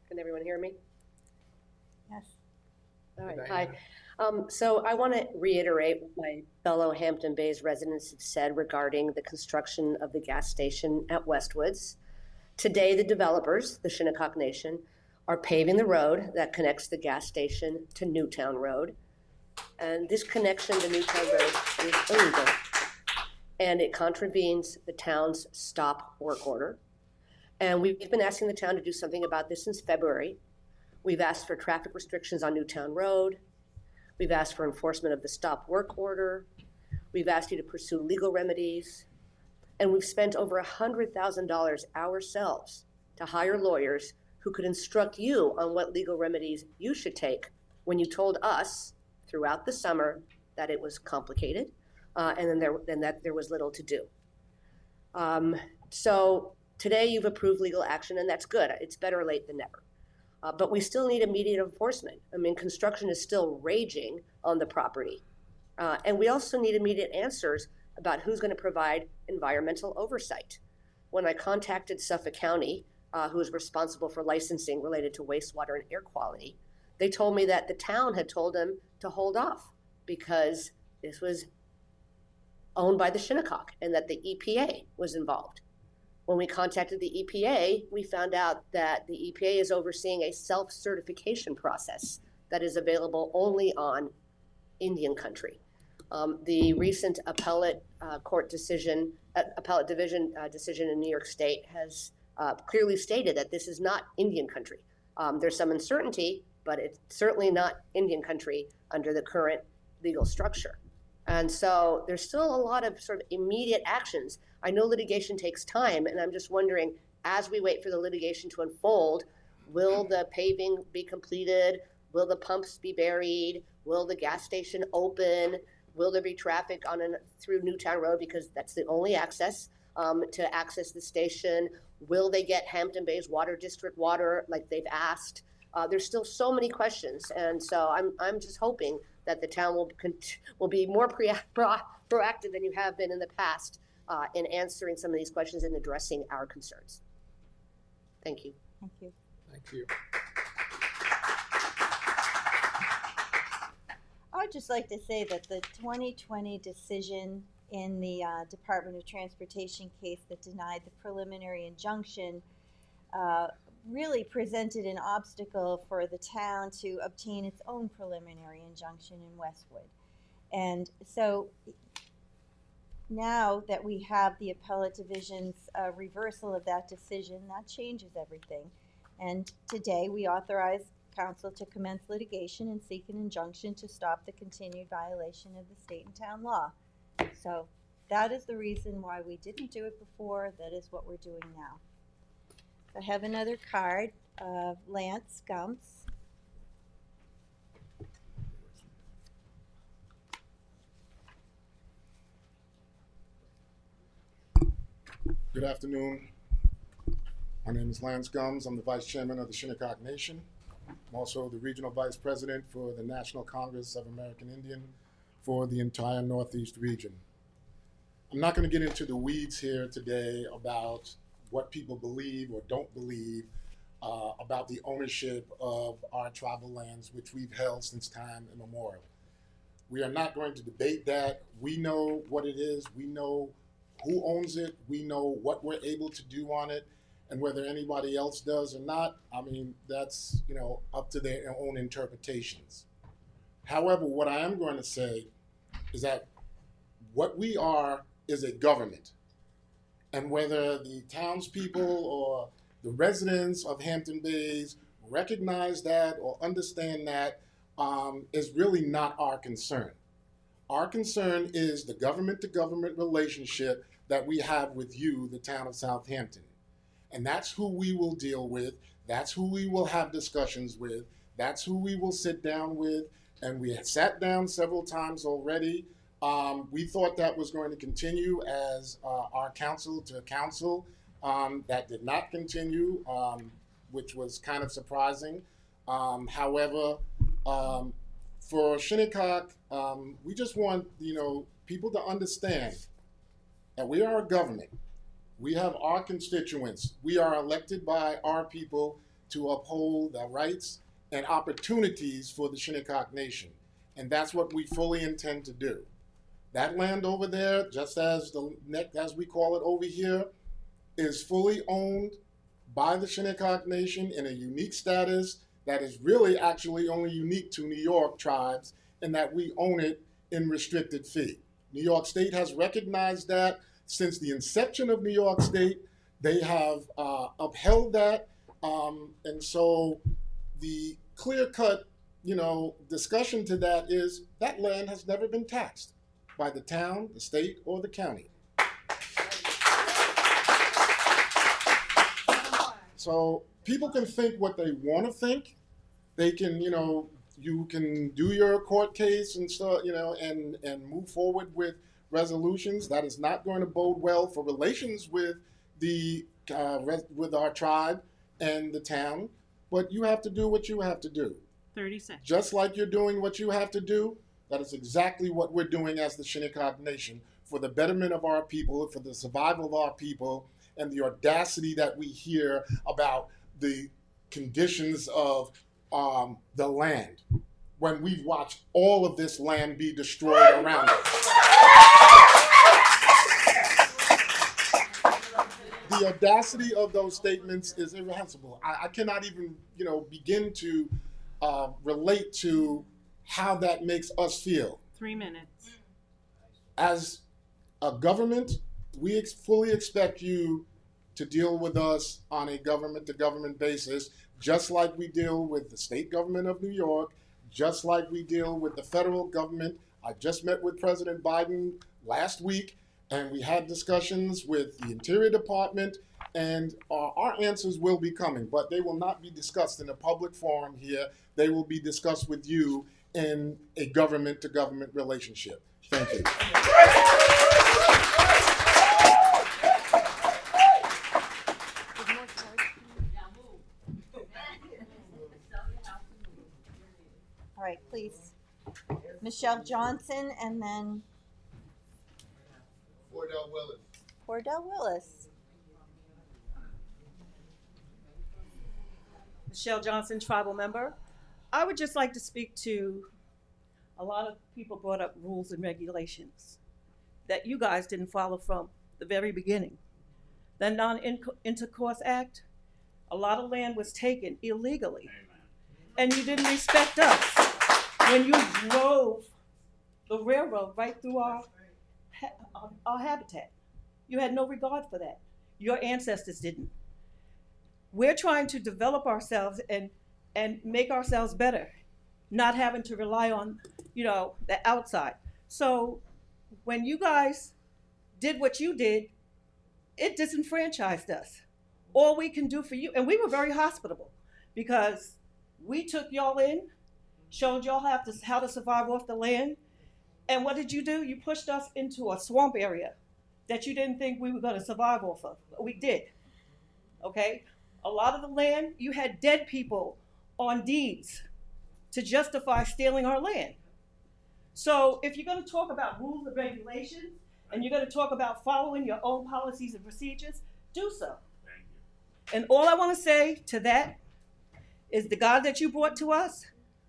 Can everyone hear me? Yes. All right, Diana. hi. So I want to reiterate what my fellow Hampton Bays residents have said regarding the construction of the gas station at Westwoods. Today, the developers, the Shinnecock Nation, are paving the road that connects the gas station to Newtown Road. And this connection to Newtown Road is illegal, and it contravenes the town's stop work order. And we've been asking the town to do something about this since February. We've asked for traffic restrictions on Newtown Road. We've asked for enforcement of the stop work order. We've asked you to pursue legal remedies. And we've spent over $100,000 ourselves to hire lawyers who could instruct you on what legal remedies you should take when you told us throughout the summer that it was complicated, and then that there was little to do. So today you've approved legal action, and that's good. It's better late than never. But we still need immediate enforcement. I mean, construction is still raging on the property. And we also need immediate answers about who's going to provide environmental oversight. When I contacted Suffolk County, who is responsible for licensing related to wastewater and air quality, they told me that the town had told them to hold off because this was owned by the Shinnecock and that the EPA was involved. When we contacted the EPA, we found out that the EPA is overseeing a self-certification process that is available only on Indian country. The recent appellate division decision in New York State has clearly stated that this is not Indian country. There's some uncertainty, but it's certainly not Indian country under the current legal structure. And so there's still a lot of sort of immediate actions. I know litigation takes time, and I'm just wondering, as we wait for the litigation to unfold, will the paving be completed? Will the pumps be buried? Will the gas station open? Will there be traffic through Newtown Road, because that's the only access to access the station? Will they get Hampton Bays Water District water like they've asked? There's still so many questions, and so I'm just hoping that the town will be more proactive than you have been in the past in answering some of these questions and addressing our concerns. Thank you. Thank you. Thank you. I would just like to say that the 2020 decision in the Department of Transportation case that denied the preliminary injunction really presented an obstacle for the town to obtain its own preliminary injunction in Westwood. And so now that we have the appellate division's reversal of that decision, that changes everything. And today we authorize council to commence litigation and seek an injunction to stop the continued violation of the state and town law. So that is the reason why we didn't do it before. That is what we're doing now. I have another card of Lance Gumps. Good afternoon. My name is Lance Gums. I'm the Vice Chairman of the Shinnecock Nation. I'm also the Regional Vice President for the National Congress of American Indian for the entire Northeast region. I'm not going to get into the weeds here today about what people believe or don't believe about the ownership of our tribal lands, which we've held since time immemorial. We are not going to debate that. We know what it is. We know who owns it. We know what we're able to do on it, and whether anybody else does or not, I mean, that's, up to their own interpretations. However, what I am going to say is that what we are is a government. And whether the townspeople or the residents of Hampton Bays recognize that or understand that is really not our concern. Our concern is the government-to-government relationship that we have with you, the town of Southampton. And that's who we will deal with. That's who we will have discussions with. That's who we will sit down with. And we had sat down several times already. We thought that was going to continue as our council to council. That did not continue, which was kind of surprising. However, for Shinnecock, we just want people to understand that we are a government. We have our constituents. We are elected by our people to uphold the rights and opportunities for the Shinnecock Nation. And that's what we fully intend to do. That land over there, just as we call it over here, is fully owned by the Shinnecock Nation in a unique status that is really actually only unique to New York tribes, and that we own it in restricted fee. New York State has recognized that since the inception of New York State. They have upheld that, and so the clear-cut, discussion to that is that land has never been taxed by the town, the state, or the county. So people can think what they want to think. They can, you can do your court case and stuff, and move forward with resolutions. That is not going to bode well for relations with with our tribe and the town. But you have to do what you have to do. 30 seconds. Just like you're doing what you have to do, that is exactly what we're doing as the Shinnecock Nation for the betterment of our people, for the survival of our people, and the audacity that we hear about the conditions of the land when we've watched all of this land be destroyed around us. The audacity of those statements is irrepressible. I cannot even, begin to relate to how that makes us feel. 3 minutes. As a government, we fully expect you to deal with us on a government-to-government basis, just like we deal with the state government of New York, just like we deal with the federal government. I just met with President Biden last week, and we had discussions with the Interior Department, and our answers will be coming, but they will not be discussed in a public forum here. They will be discussed with you in a government-to-government relationship. Thank you. All right, please. Michelle Johnson and then Cordell Willis. Michelle Johnson, tribal member. I would just like to speak to a lot of people brought up rules and regulations that you guys didn't follow from the very beginning. The Non-Intercourse Act, a lot of land was taken illegally. And you didn't respect us when you drove the railroad right through our habitat. You had no regard for that. Your ancestors didn't. We're trying to develop ourselves and make ourselves better, not having to rely on, the outside. So when you guys did what you did, it disenfranchised us. All we can do for you, and we were very hospitable because we took y'all in, showed y'all how to survive off the land. And what did you do? You pushed us into a swamp area that you didn't think we were going to survive off of. But we did, okay? A lot of the land, you had dead people on deeds to justify stealing our land. So if you're going to talk about rules and regulations, and you're going to talk about following your own policies and procedures, do so. Thank you. And all I want to say to that is the God that you brought to us,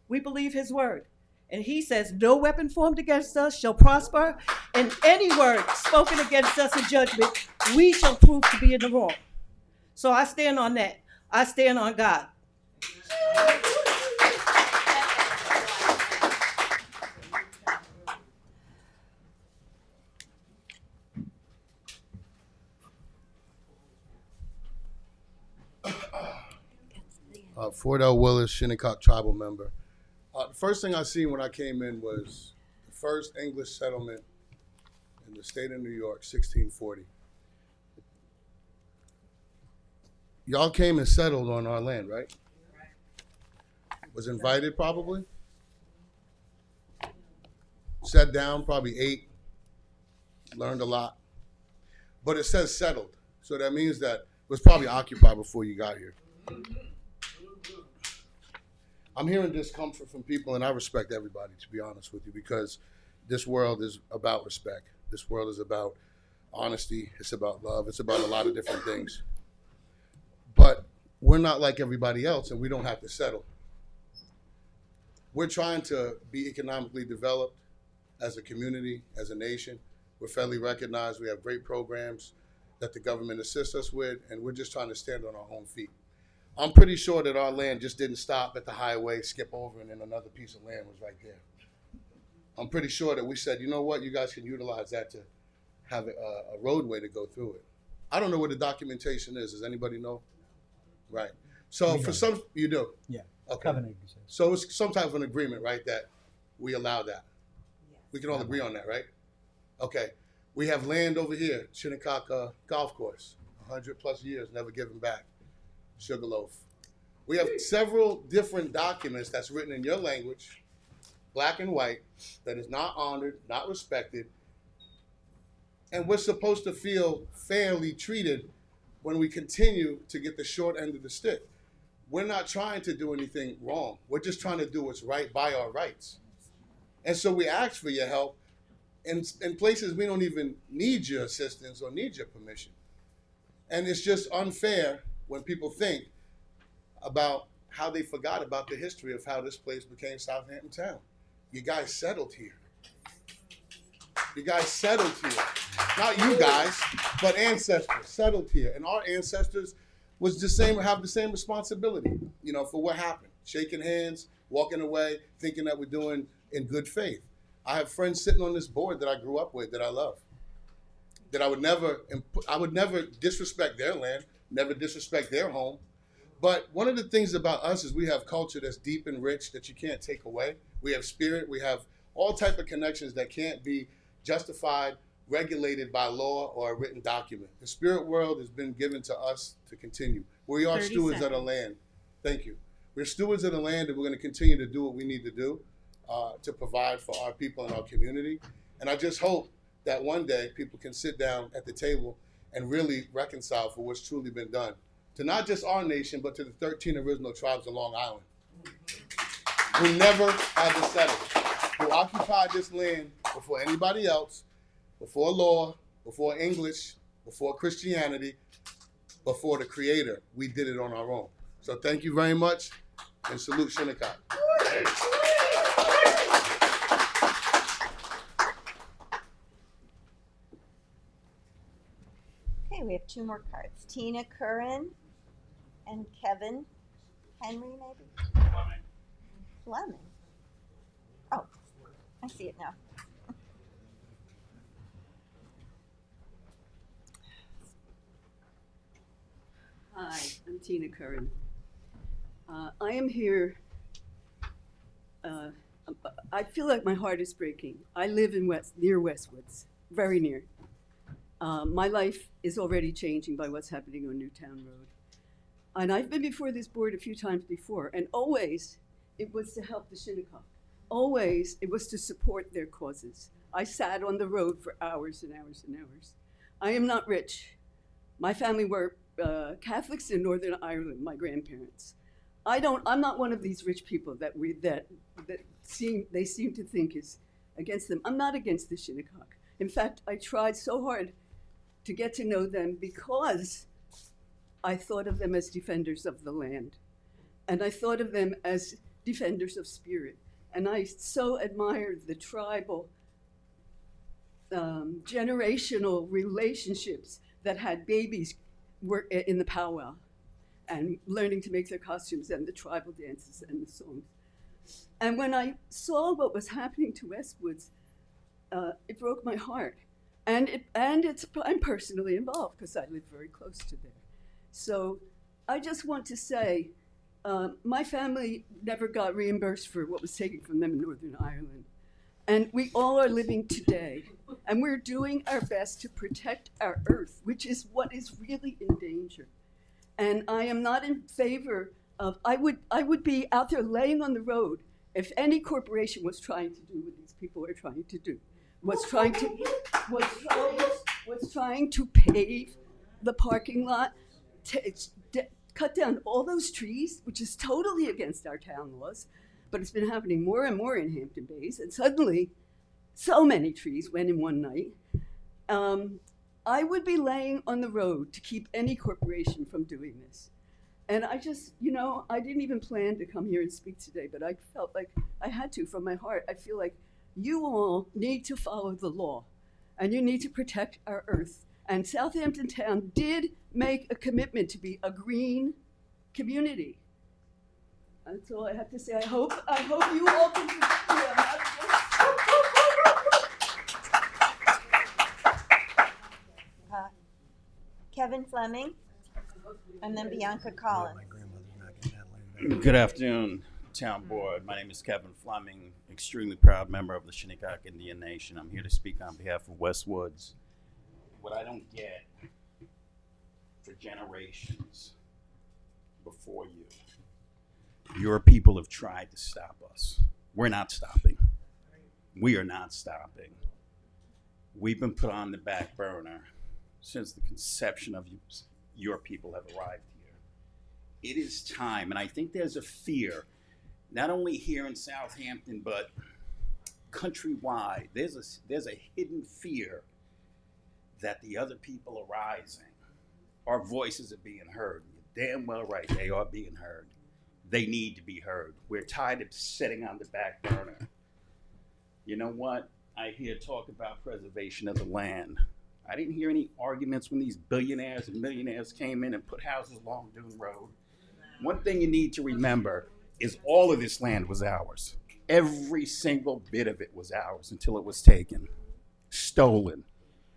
we believe his word. And he says, no weapon formed against us shall prosper, and any word spoken against us in judgment, we shall prove to be in the wrong. So I stand on that. I stand on God. Fordell Willis, Shinnecock tribal member. The first thing I seen when I came in was the first English settlement in the state of New York, 1640. Y'all came and settled on our land, right? Was invited probably. Sat down, probably ate, learned a lot. But it says settled, so that means that it was probably occupied before you got here. I'm hearing discomfort from people, and I respect everybody, to be honest with you, because this world is about respect. This world is about honesty. It's about love. It's about a lot of different things. But we're not like everybody else, and we don't have to settle. We're trying to be economically developed as a community, as a nation. We're federally recognized. We have great programs that the government assists us with, and we're just trying to stand on our own feet. I'm pretty sure that our land just didn't stop at the highway, skip over, and then another piece of land was right there. I'm pretty sure that we said, you know what, you guys can utilize that to have a roadway to go through it. I don't know what the documentation is. Does anybody know? Right. So for some, you do? Yeah. Okay. Covenant. So it's some type of an agreement, right, that we allow that. We can all agree on that, right? Okay. We have land over here, Shinnecock Golf Course, 100 plus years, never given back. Sugarloaf. We have several different documents that's written in your language, black and white, that is not honored, not respected, and we're supposed to feel fairly treated when we continue to get the short end of the stick. We're not trying to do anything wrong. We're just trying to do what's right by our rights. And so we ask for your help in places we don't even need your assistance or need your permission. And it's just unfair when people think about how they forgot about the history of how this place became Southampton Town. You guys settled here. You guys settled here. Not you guys, but ancestors settled here. And our ancestors was have the same responsibility, you know, for what happened. Shaking hands, walking away, thinking that we're doing in good faith. I have friends sitting on this board that I grew up with, that I love, that I would never disrespect their land, never disrespect their home. But one of the things about us is we have culture that's deep and rich that you can't take away. We have spirit. We have all type of connections that can't be justified, regulated by law or a written document. The spirit world has been given to us to continue. We are stewards of the land. Thank you. We're stewards of the land, and we're going to continue to do what we need to do to provide for our people and our community. And I just hope that one day people can sit down at the table and really reconcile for what's truly been done to not just our nation, but to the 13 original tribes of Long Island, who never had to settle, who occupied this land before anybody else, before law, before English, before Christianity, before the Creator. We did it on our own. So thank you very much, and salute Shinnecock. Okay, we have two more cards. Tina Curran and Kevin Henry, maybe? Fleming. Oh, I see it now. Hi, I'm Tina Curran. I am here. I feel like my heart is breaking. I live in near Westwoods, very near. My life is already changing by what's happening on Newtown Road. And I've been before this board a few times before, and always it was to help the Shinnecock. Always it was to support their causes. I sat on the road for hours and hours and hours. I am not rich. My family were Catholics in Northern Ireland, my grandparents. I'm not one of these rich people that they seem to think is against them. I'm not against the Shinnecock. In fact, I tried so hard to get to know them because I thought of them as defenders of the land. And I thought of them as defenders of spirit. And I so admired the tribal, generational relationships that had babies work in the powwow and learning to make their costumes and the tribal dances and the songs. And when I saw what was happening to Westwoods, it broke my heart. And I'm personally involved because I live very close to there. So I just want to say, My family never got reimbursed for what was taken from them in Northern Ireland. And we all are living today. And we're doing our best to protect our earth, which is what is really in danger. And I am not in favor of, I would be out there laying on the road if any corporation was trying to do what these people are trying to do. Was trying to pave the parking lot, cut down all those trees, which is totally against our town laws, but it's been happening more and more in Hampton Bays, and suddenly so many trees went in one night. I would be laying on the road to keep any corporation from doing this. And I just, I didn't even plan to come here and speak today, but I felt like I had to from my heart. I feel like you all need to follow the law, and you need to protect our earth. And Southampton Town did make a commitment to be a green community. That's all I have to say. I hope you all can Kevin Fleming, and then Bianca Collins. Good afternoon, Town Board. My name is Kevin Fleming, extremely proud member of the Shinnecock Indian Nation. I'm here to speak on behalf of West Woods. What I don't get for generations before you, your people have tried to stop us. We're not stopping. We are not stopping. We've been put on the back burner since the conception of your people have arrived here. It is time, and I think there's a fear, not only here in Southampton, but countrywide. There's a hidden fear that the other people are rising. Our voices are being heard. You're damn well right, they are being heard. They need to be heard. We're tired of sitting on the back burner. You know what? I hear talk about preservation of the land. I didn't hear any arguments when these billionaires and millionaires came in and put houses along Dune Road. One thing you need to remember is all of this land was ours. Every single bit of it was ours until it was taken, stolen.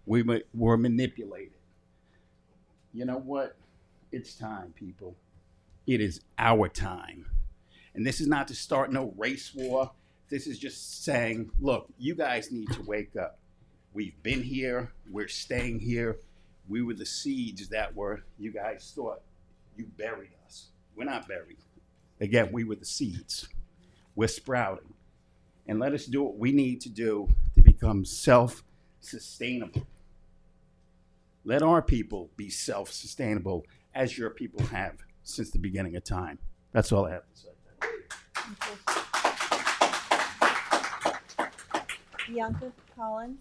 We were manipulated. You know what? It's time, people. It is our time. And this is not to start no race war. This is just saying, look, you guys need to wake up. We've been here. We're staying here. We were the seeds that you guys thought you buried us. We're not buried. Again, we were the seeds. We're sprouting. And let us do what we need to do to become self-sustainable. Let our people be self-sustainable as your people have since the beginning of time. That's all I have to say. Bianca Collins.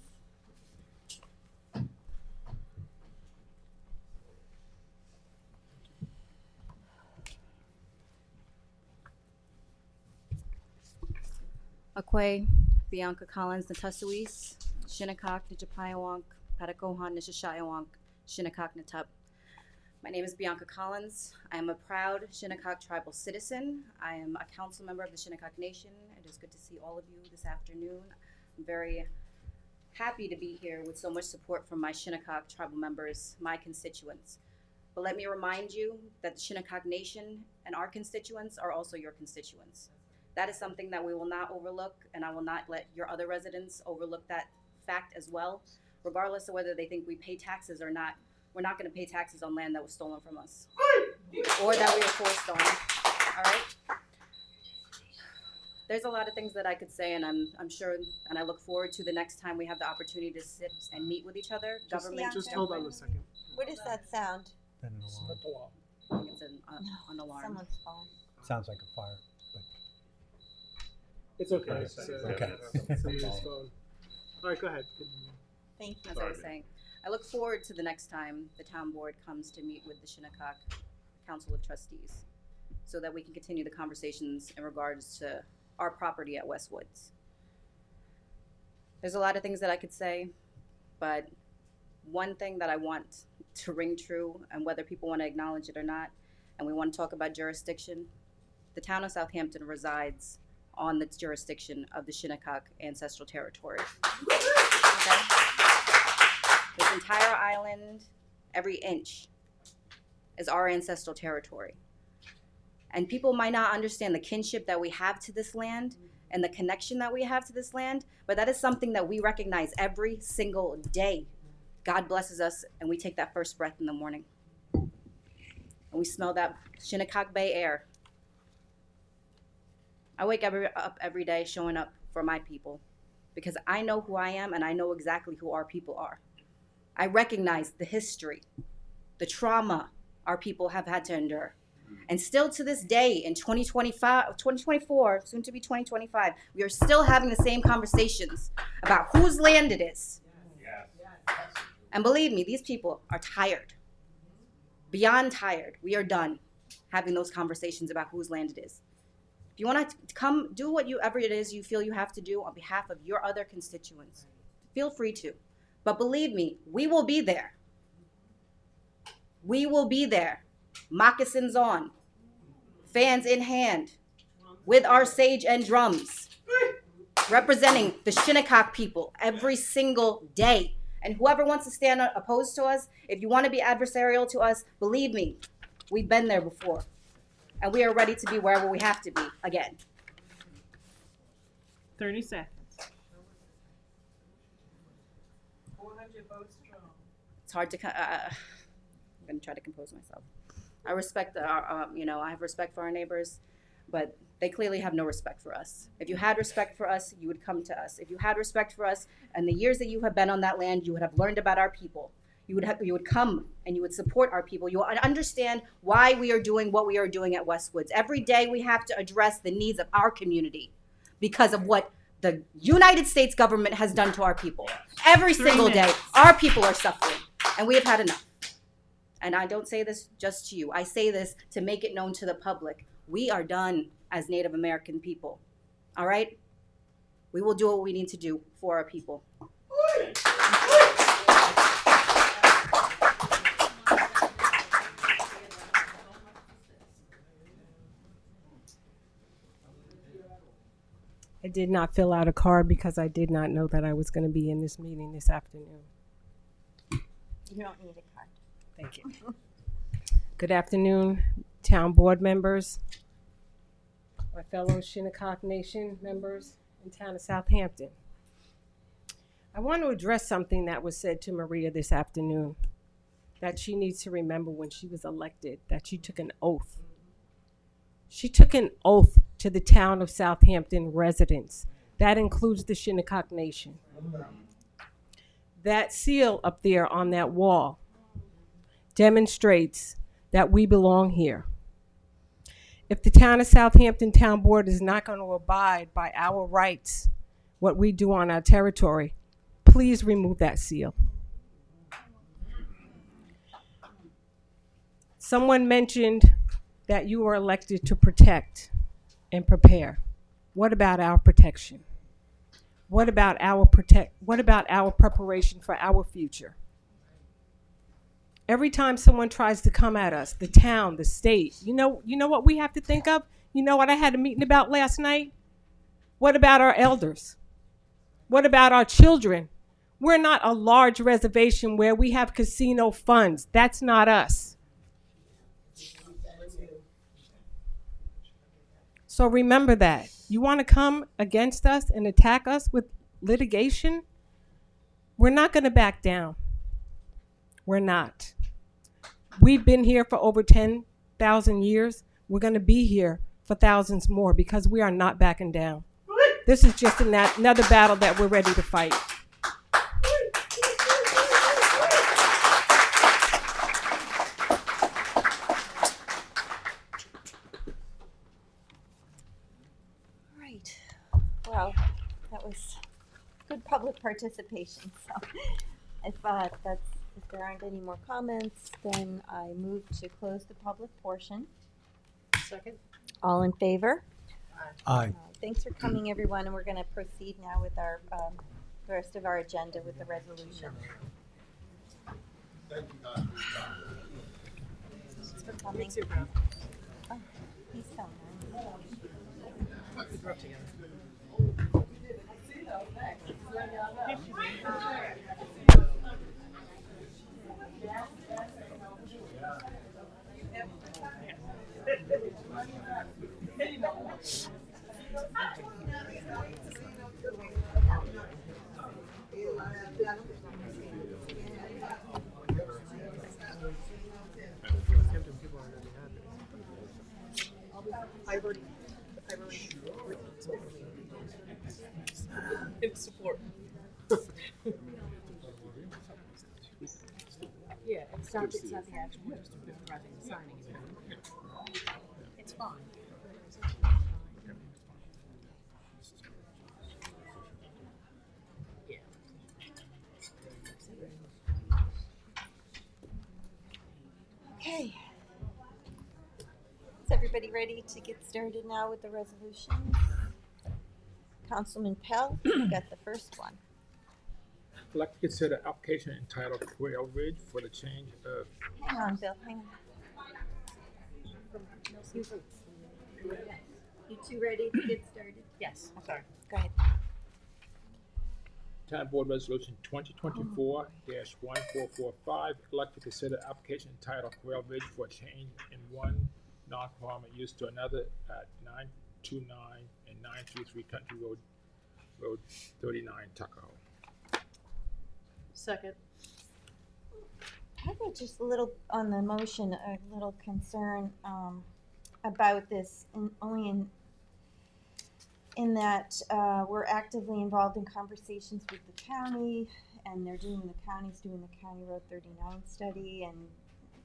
Akwe, Bianca Collins, Natasuis, Shinnecock, Nichapayawonk, Patakohan, Nishashayawank, Shinnecock, Natup. My name is Bianca Collins. I am a proud Shinnecock tribal citizen. I am a council member of the Shinnecock Nation. It is good to see all of you this afternoon. I'm very happy to be here with so much support from my Shinnecock tribal members, my constituents. But let me remind you that the Shinnecock Nation and our constituents are also your constituents. That is something that we will not overlook, and I will not let your other residents overlook that fact as well. Regardless of whether they think we pay taxes or not, we're not going to pay taxes on land that was stolen from us or that we were forced on. All right? There's a lot of things that I could say, and I'm sure, and I look forward to the next time we have the opportunity to sit and meet with each other. Just hold on a second. What is that sound? I think it's an alarm. Someone's phone. Sounds like a fire. It's okay. Okay. Somebody's phone. All right, go ahead. Thank you. As I was saying, I look forward to the next time the town board comes to meet with the Shinnecock Council of Trustees so that we can continue the conversations in regards to our property at Westwoods. There's a lot of things that I could say, but one thing that I want to ring true, and whether people want to acknowledge it or not, and we want to talk about jurisdiction, the town of Southampton resides on the jurisdiction of the Shinnecock ancestral territory. Okay? This entire island, every inch, is our ancestral territory. And people might not understand the kinship that we have to this land and the connection that we have to this land, but that is something that we recognize every single day. God blesses us and we take that first breath in the morning. And we smell that Shinnecock Bay air. I wake up every day showing up for my people because I know who I am and I know exactly who our people are. I recognize the history, the trauma our people have had to endure. And still to this day in 2024, soon to be 2025, we are still having the same conversations about whose land it is. And believe me, these people are tired, beyond tired. We are done having those conversations about whose land it is. If you want to come do whatever it is you feel you have to do on behalf of your other constituents, feel free to. But believe me, we will be there. We will be there, moccasins on, fans in hand, with our sage and drums, representing the Shinnecock people every single day. And whoever wants to stand opposed to us, if you want to be adversarial to us, believe me, we've been there before. And we are ready to be wherever we have to be again. 30 seconds. 400 votes strong. It's hard to, I'm going to try to compose myself. I respect, I have respect for our neighbors, but they clearly have no respect for us. If you had respect for us, you would come to us. If you had respect for us and the years that you have been on that land, you would have learned about our people. You would come and you would support our people. You would understand why we are doing what we are doing at Westwoods. Every day we have to address the needs of our community because of what the United States government has done to our people. Every single day, our people are suffering, and we have had enough. And I don't say this just to you. I say this to make it known to the public. We are done as Native American people. All right? We will do what we need to do for our people. I did not fill out a card because I did not know that I was going to be in this meeting this afternoon. You don't need a card. Thank you. Good afternoon, town board members, my fellow Shinnecock Nation members in town of Southampton. I want to address something that was said to Maria this afternoon, that she needs to remember when she was elected, that she took an oath. She took an oath to the town of Southampton residents. That includes the Shinnecock Nation. That seal up there on that wall demonstrates that we belong here. If the town of Southampton Town Board is not going to abide by our rights, what we do on our territory, please remove that seal. Someone mentioned that you were elected to protect and prepare. What about our protection? What about our preparation for our future? Every time someone tries to come at us, the town, the state, you know what we have to think of? You know what I had a meeting about last night? What about our elders? What about our children? We're not a large reservation where we have casino funds. That's not us. So remember that. You want to come against us and attack us with litigation? We're not going to back down. We're not. We've been here for over 10,000 years. We're going to be here for thousands more because we are not backing down. This is just another battle that we're ready to fight. Well, that was good public participation. So if there aren't any more comments, then I move to close the public portion. Second. All in favor? Aye. Thanks for coming, everyone, and we're going to proceed now with our the rest of our agenda with the resolution. Thank you, guys. Thanks for coming. Oh, he's so nice. We grew up together. In support. Yeah, it's not the action, we're just authorizing the signing. It's fine. Okay. Is everybody ready to get started now with the resolutions? Councilman Pell, you got the first one. I'd like to consider application entitled Quail Ridge for the change of Hang on, Bill, hang on. You two ready to get started? Yes. Okay, go ahead. Town Board Resolution 2024-1445. I'd like to consider application entitled Quail Ridge for a change in one non-farming use to another at 929 and 933 Country Road 39, Tuckahoe. Second. I have just a little, on the motion, a little concern about this, in that we're actively involved in conversations with the county, and the county's doing the County Road 39 study, and,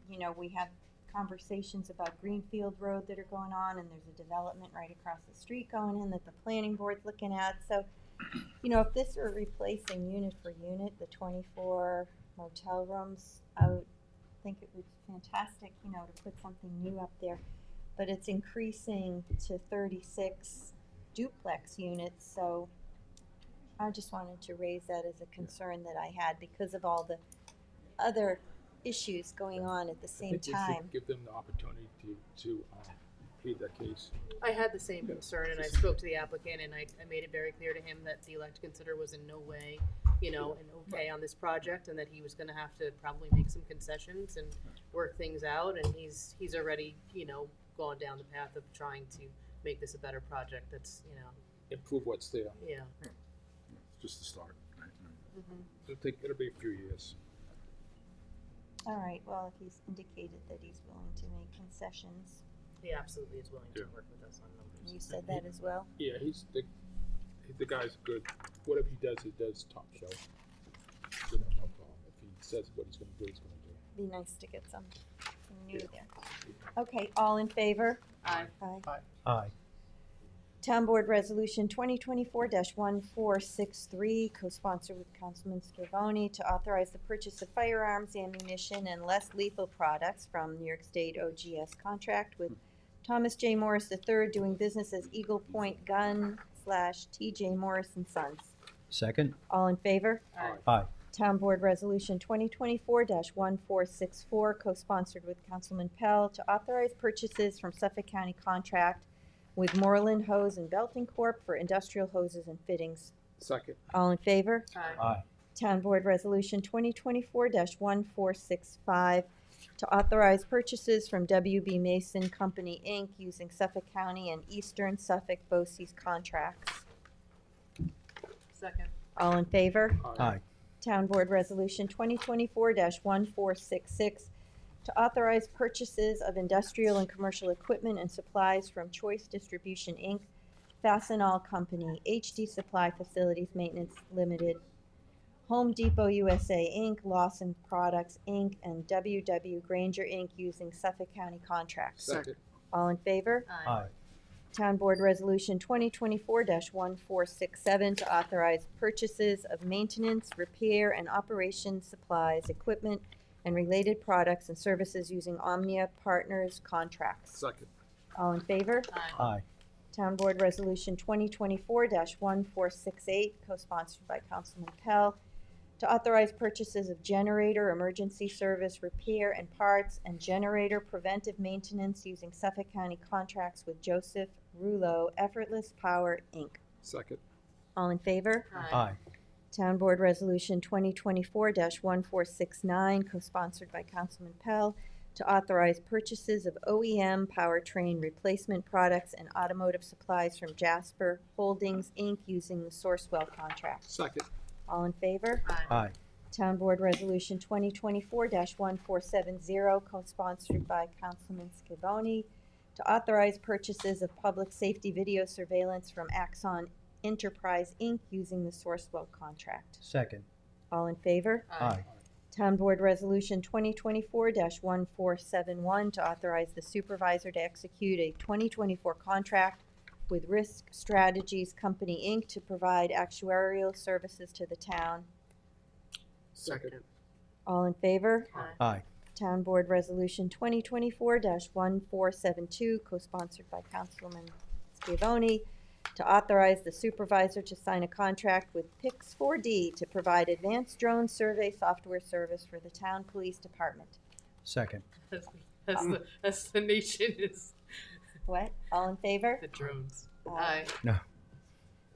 you know, we have conversations about Greenfield Road that are going on, and there's a development right across the street going in that the planning board's looking at. So, you know, if this were replacing unit for unit, the 24 motel rooms, I would think it would be fantastic, you know, to put something new up there. But it's increasing to 36 duplex units, so I just wanted to raise that as a concern that I had because of all the other issues going on at the same I think we time. should give them the opportunity to plead their case. I had the same concern, and I spoke to the applicant, and I made it very clear to him that the elect consider was in no way, you know, an okay on this project, and that he was gonna have to probably make some concessions and work things out, and he's already, you know, gone down the path of trying to make this a better project that's, you know. Improve what's there. Yeah. It's just the start. Right? It'll be a few years. All right, well, if he's indicated that he's willing to make concessions, He absolutely is willing to Yeah. work with us on numbers. you said that as well? Yeah, the guy's good. Whatever he does top shelf. You know, no problem. If he says what he's gonna do, he's gonna do. Be nice to get something new there. Okay, all in favor? Aye. Aye. Aye. Town Board Resolution 2024-1463, co-sponsored with Councilman Scrivoni, to authorize the purchase of firearms, ammunition, and less lethal products from New York State OGS contract with Thomas J. Morris III, doing business as Eagle Point Gun / TJ Morris and Sons. Second? All in favor? Aye. Aye. Town Board Resolution 2024-1464, co-sponsored with Councilman Pell, to authorize purchases from Suffolk County contract with Moreland Hose and Belting Corp. For industrial hoses and fittings. Second. All in favor? Aye. Aye. Town Board Resolution 2024-1465, to authorize purchases from WB Mason Company, Inc., using Suffolk County and Eastern Suffolk BOCES contracts. Second. All in favor? Aye. Town Board Resolution 2024-1466, to authorize purchases of industrial and commercial equipment and supplies from Choice Distribution, Inc., Fastenal Company, HD Supply Facilities Maintenance Limited, Home Depot USA, Inc., Lawson Products, Inc., and WW Granger, Inc., using Suffolk County contracts. Second. All in favor? Aye. Town Board Resolution 2024-1467, to authorize purchases of maintenance, repair, and operation supplies, equipment, and related products and services using Omnia Partners contracts. Second. All in favor? Aye. Town Board Resolution 2024-1468, co-sponsored by Councilman Pell, to authorize purchases of generator, emergency service, repair and parts, and generator preventive maintenance using Suffolk County contracts with Joseph Rouleau Effortless Power, Inc. Second. All in favor? Aye. Town Board Resolution 2024-1469, co-sponsored by Councilman Pell, to authorize purchases of OEM powertrain replacement products and automotive supplies from Jasper Holdings, Inc., using the Sourcewell contract. Second. All in favor? Aye. Town Board Resolution 2024-1470, co-sponsored by Councilman Scavone, to authorize purchases of public safety video surveillance from Axon Enterprise, Inc., using the Sourcewell contract. Second. All in favor? Aye. Town Board Resolution 2024-1471, to authorize the supervisor to execute a 2024 contract with Risk Strategies Company, Inc., to provide actuarial services to the town. Second. All in favor? Aye. Town Board Resolution 2024-1472, co-sponsored by Councilman Scavone, to authorize the supervisor to sign a contract with Pix 4D to provide advanced drone survey software service for the town police department. Second. As the nation is. What? All in favor? The drones. Aye. No.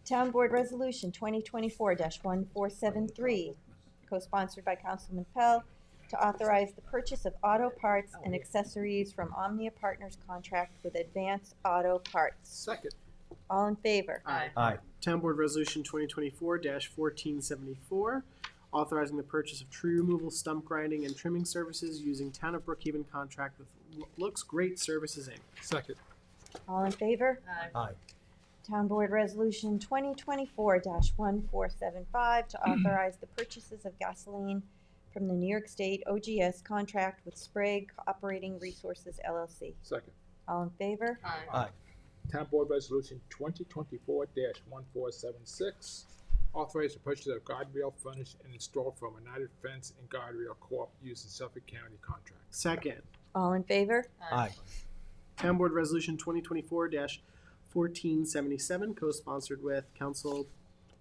Town Board Resolution 2024-1473, co-sponsored by Councilman Pell, to authorize the purchase of auto parts and accessories from Omnia Partners contract with Advance Auto Parts. Second. All in favor? Aye. Aye. Town Board Resolution 2024-1474, authorizing the purchase of tree removal, stump grinding, and trimming services using Town of Brookhaven contract with Looks Great Services, Inc. Second. All in favor? Aye. Town Board Resolution 2024-1475, to authorize the purchases of gasoline from the New York State OGS contract with Sprague Operating Resources, LLC. Second. All in favor? Aye. Town Board Resolution 2024-1476, authorize the purchase of guardrail furnished and installed from United Fence and Guardrail Corp. using Suffolk County contract. Second. All in favor? Aye. Town Board Resolution 2024-1477, co-sponsored with Councilwoman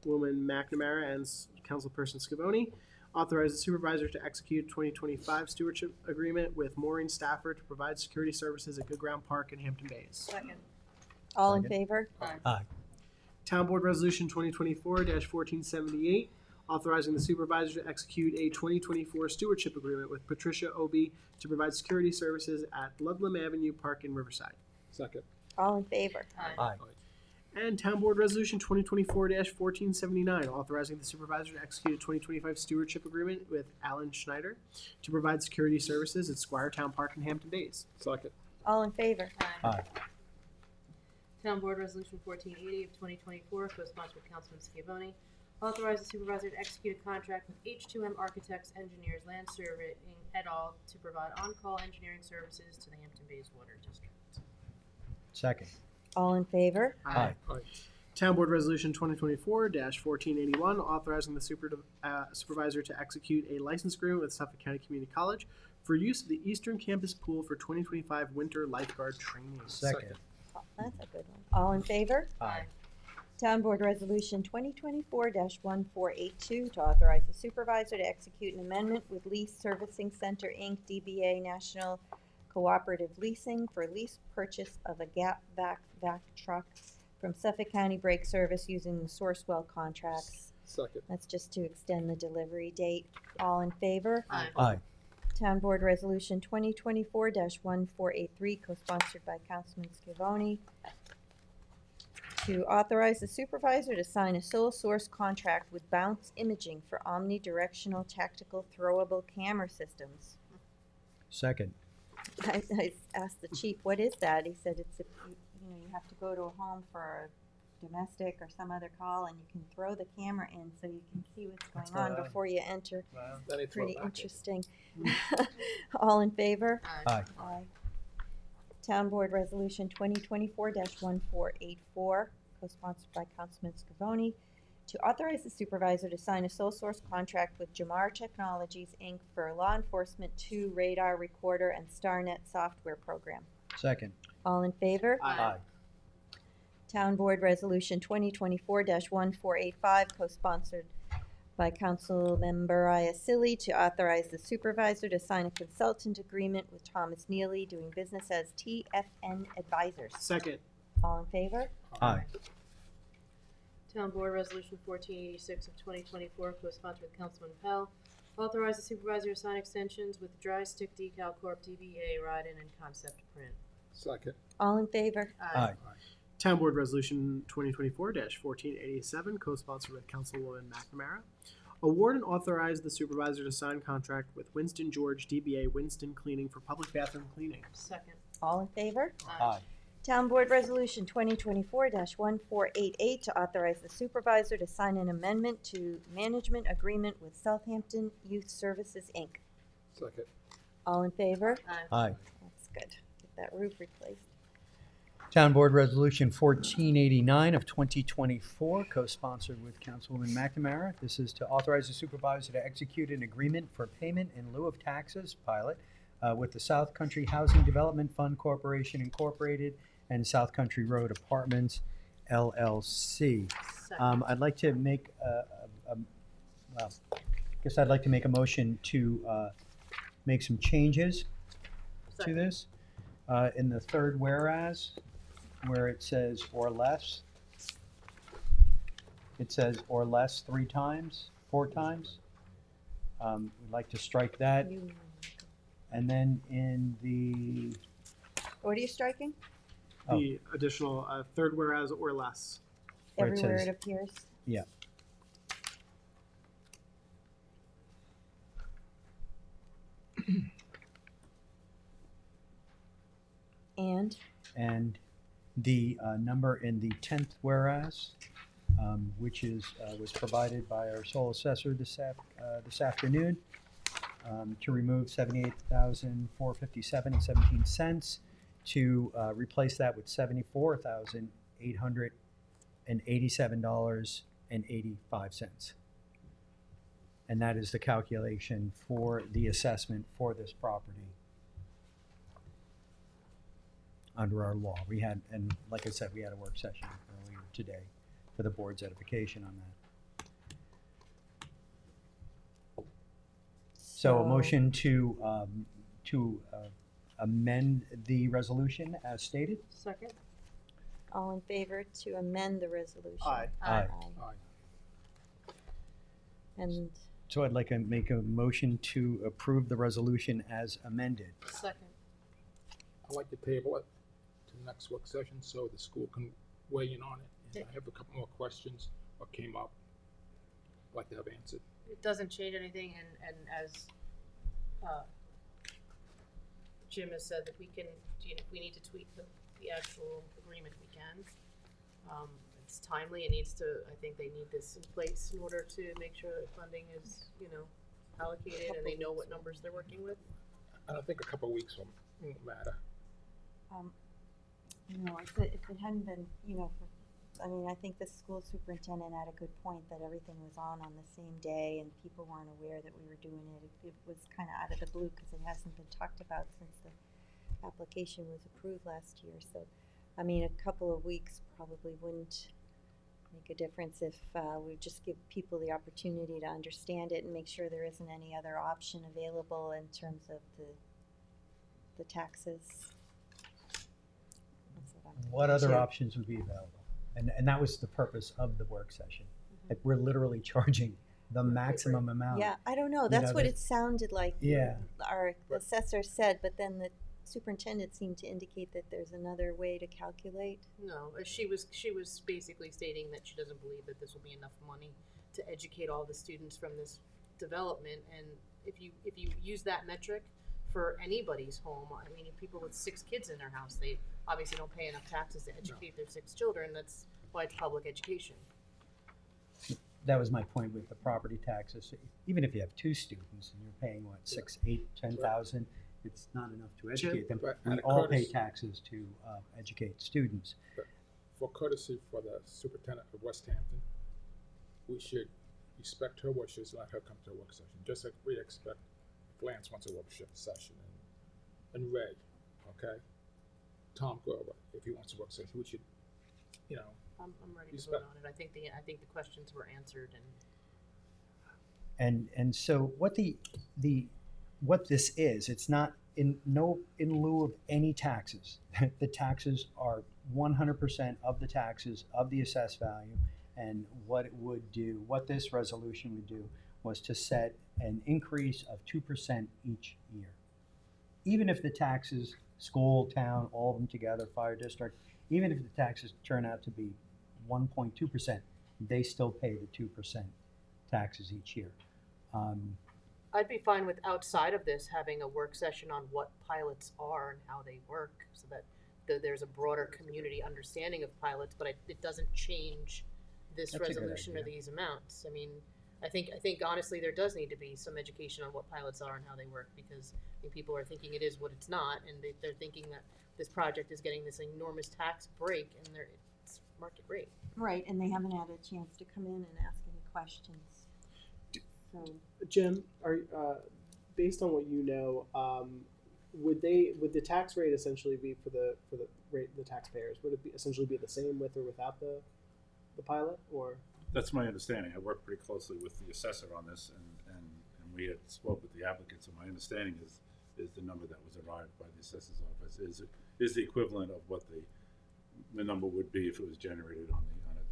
McNamara and Councilperson Scavone, authorize the supervisor to execute 2025 stewardship agreement with Maureen Stafford to provide security services at Good Ground Park in Hampton Bays. Second. All in Second. favor? Aye. Town Board Resolution 2024-1478, authorizing the supervisor to execute a 2024 stewardship agreement with Patricia Obie to provide security services at Ludlam Avenue Park in Riverside. Second. All in favor? Aye. And Town Board Resolution 2024-1479, authorizing the supervisor to execute a 2025 stewardship agreement with Alan Schneider to provide security services at Squiretown Park in Hampton Bays. Second. All in favor? Aye. Town Board Resolution 1480 of 2024, co-sponsored with Councilman Scavone, authorize the supervisor to execute a contract with H2M Architects, Engineers, Land Surveying et al. To provide on-call engineering services to the Hampton Bays Water District. Second. All in favor? Aye. Town Board Resolution 2024-1481, authorizing the supervisor to execute a license agreement with Suffolk County Community College for use of the Eastern Campus Pool for 2025 winter lifeguard training. Second. Oh, that's a good one. All in favor? Aye. Town Board Resolution 2024-1482, to authorize the supervisor to execute an amendment with Lease Servicing Center, Inc., DBA National Cooperative Leasing, for lease purchase of a Gap vac truck from Suffolk County Brake Service using the Sourcewell contracts. Second. That's just to extend the delivery date. All in favor? Aye. Town Board Resolution 2024-1483, co-sponsored by Councilman Scavone, to authorize the supervisor to sign a sole source contract with Bounce Imaging for omnidirectional tactical throwable camera systems. Second. I asked the chief, what is that? He said it's if you have to go to a home for a domestic or some other call, and you can throw the camera in so you can see what's going on before you enter. Then they throw it Pretty back in. interesting. All in favor? Aye. Aye. Town Board Resolution 2024-1484, co-sponsored by Councilman Scavone, to authorize the supervisor to sign a sole source contract with Jamar Technologies, Inc. for Law Enforcement 2 radar recorder and StarNet software program. Second. All in favor? Aye. Town Board Resolution 2024-1485, co-sponsored by Councilmember Iacilli, to authorize the supervisor to sign a consultant agreement with Thomas Neely, doing business as TFN Advisors. Second. All in favor? Aye. Town Board Resolution 1486 of 2024, co-sponsored with Councilman Pell, Authorize the supervisor to sign extensions with Dry Stick Decal Corp. DBA Ride-In and Concept Print. Second. All in favor? Aye. Town Board Resolution 2024-1487, co-sponsored with Councilwoman McNamara. Award and authorize the supervisor to sign contract with Winston George DBA Winston Cleaning for public bathroom cleaning. Second. All in favor? Aye. Town Board Resolution 2024-1488 to authorize the supervisor to sign an amendment to management agreement with Southampton Youth Services, Inc. Second. All in favor? Aye. That's good. Get that roof replaced. Town Board Resolution 1489 of 2024, co-sponsored with Councilwoman McNamara. This is to authorize the supervisor to execute an agreement for payment in lieu of taxes pilot with the South Country Housing Development Fund Corporation Incorporated and South Country Road Apartments LLC. I'd like to make I'd like to make a motion to make some changes to this. In the third whereas, where it says or less, it says or less 4 times. We'd like to strike that. And then in the, What are you striking? The additional third whereas or less. Where it Everywhere says- it appears. yeah. And the number in the 10th whereas, which was provided by our sole assessor this afternoon, to remove $78,457.17 to replace that with $74,887.85. And that is the calculation for the assessment for this property under our law. We had, and like I said, we had a work session earlier today for the board's edification on that. So a motion to amend the resolution as stated? Second. All in favor to amend the resolution? Aye. Aye. And So I'd like to make a motion to approve the resolution as amended. Second. I'd like to table it to the next work session so the school can weigh in on it. And I have a couple more questions that came up. I'd like to have answered. It doesn't change anything, and as Jim has said, that we can, if we need to tweak the actual agreement, we can. It's timely, it needs to, I think they need this in place in order to make sure that funding is, allocated and they know what numbers they're working with. I don't think a couple of weeks won't matter. if it hadn't been, I think the school superintendent had a good point that everything was on the same day and people weren't aware that we were doing it. It was kind of out of the blue because it hasn't been talked about since the application was approved last year. So, a couple of weeks probably wouldn't make a difference if we just give people the opportunity to understand it and make sure there isn't any other option available in terms of the taxes. That's what I'm What other thinking. options would be available? And that was the purpose of the work session. Like, we're literally charging the maximum amount. Yeah, I don't know. You That's know, what that- it sounded like. Yeah. Our assessor said, but then the superintendent seemed to indicate that there's another way to calculate. No, she was basically stating that she doesn't believe that this will be enough money to educate all the students from this development. And if you use that metric for anybody's home, if people with 6 kids in their house, they obviously don't pay enough taxes to educate their 6 children. That's why it's public education. That was my point with the property taxes. Even if you have 2 students and you're paying, what, 6, 8, 10,000, it's not enough to educate them. Right, We and all pay Curtis- taxes to educate students. For courtesy for the superintendent of West Hampton, we should respect her wishes, let her come to a work session, just like we expect Lance wants a workshop session, and Ray, okay? Tom Grover, if he wants a work session, we should, I'm ready to Respect. vote on it. I think the questions were answered and. And so what what this is, it's not in lieu of any taxes. The taxes are 100% of the taxes of the assessed value, And what it would do, what this resolution would do, was to set an increase of 2% each year. Even if the taxes, school, town, all of them together, fire district, even if the taxes turn out to be 1.2%, they still pay the 2% taxes each year. I'd be fine with outside of this having a work session on what pilots are and how they work, so that there's a broader community understanding of pilots, but it doesn't change this That's a good resolution or idea. these amounts. I mean, I think honestly there does need to be some education on what pilots are and how they work, because I think people are thinking it is what it's not, and they're thinking that this project is getting this enormous tax break, and it's market rate. Right, and they haven't had a chance to come in and ask any questions. So, Jim, based on what you know, would the tax rate essentially be for the taxpayers? Would it essentially be the same with or without the pilot, or? That's my understanding. I work pretty closely with the assessor on this, and we had spoke with the applicant. So my understanding is the number that was arrived by the assessor's office is the equivalent of what the number would be if it was generated on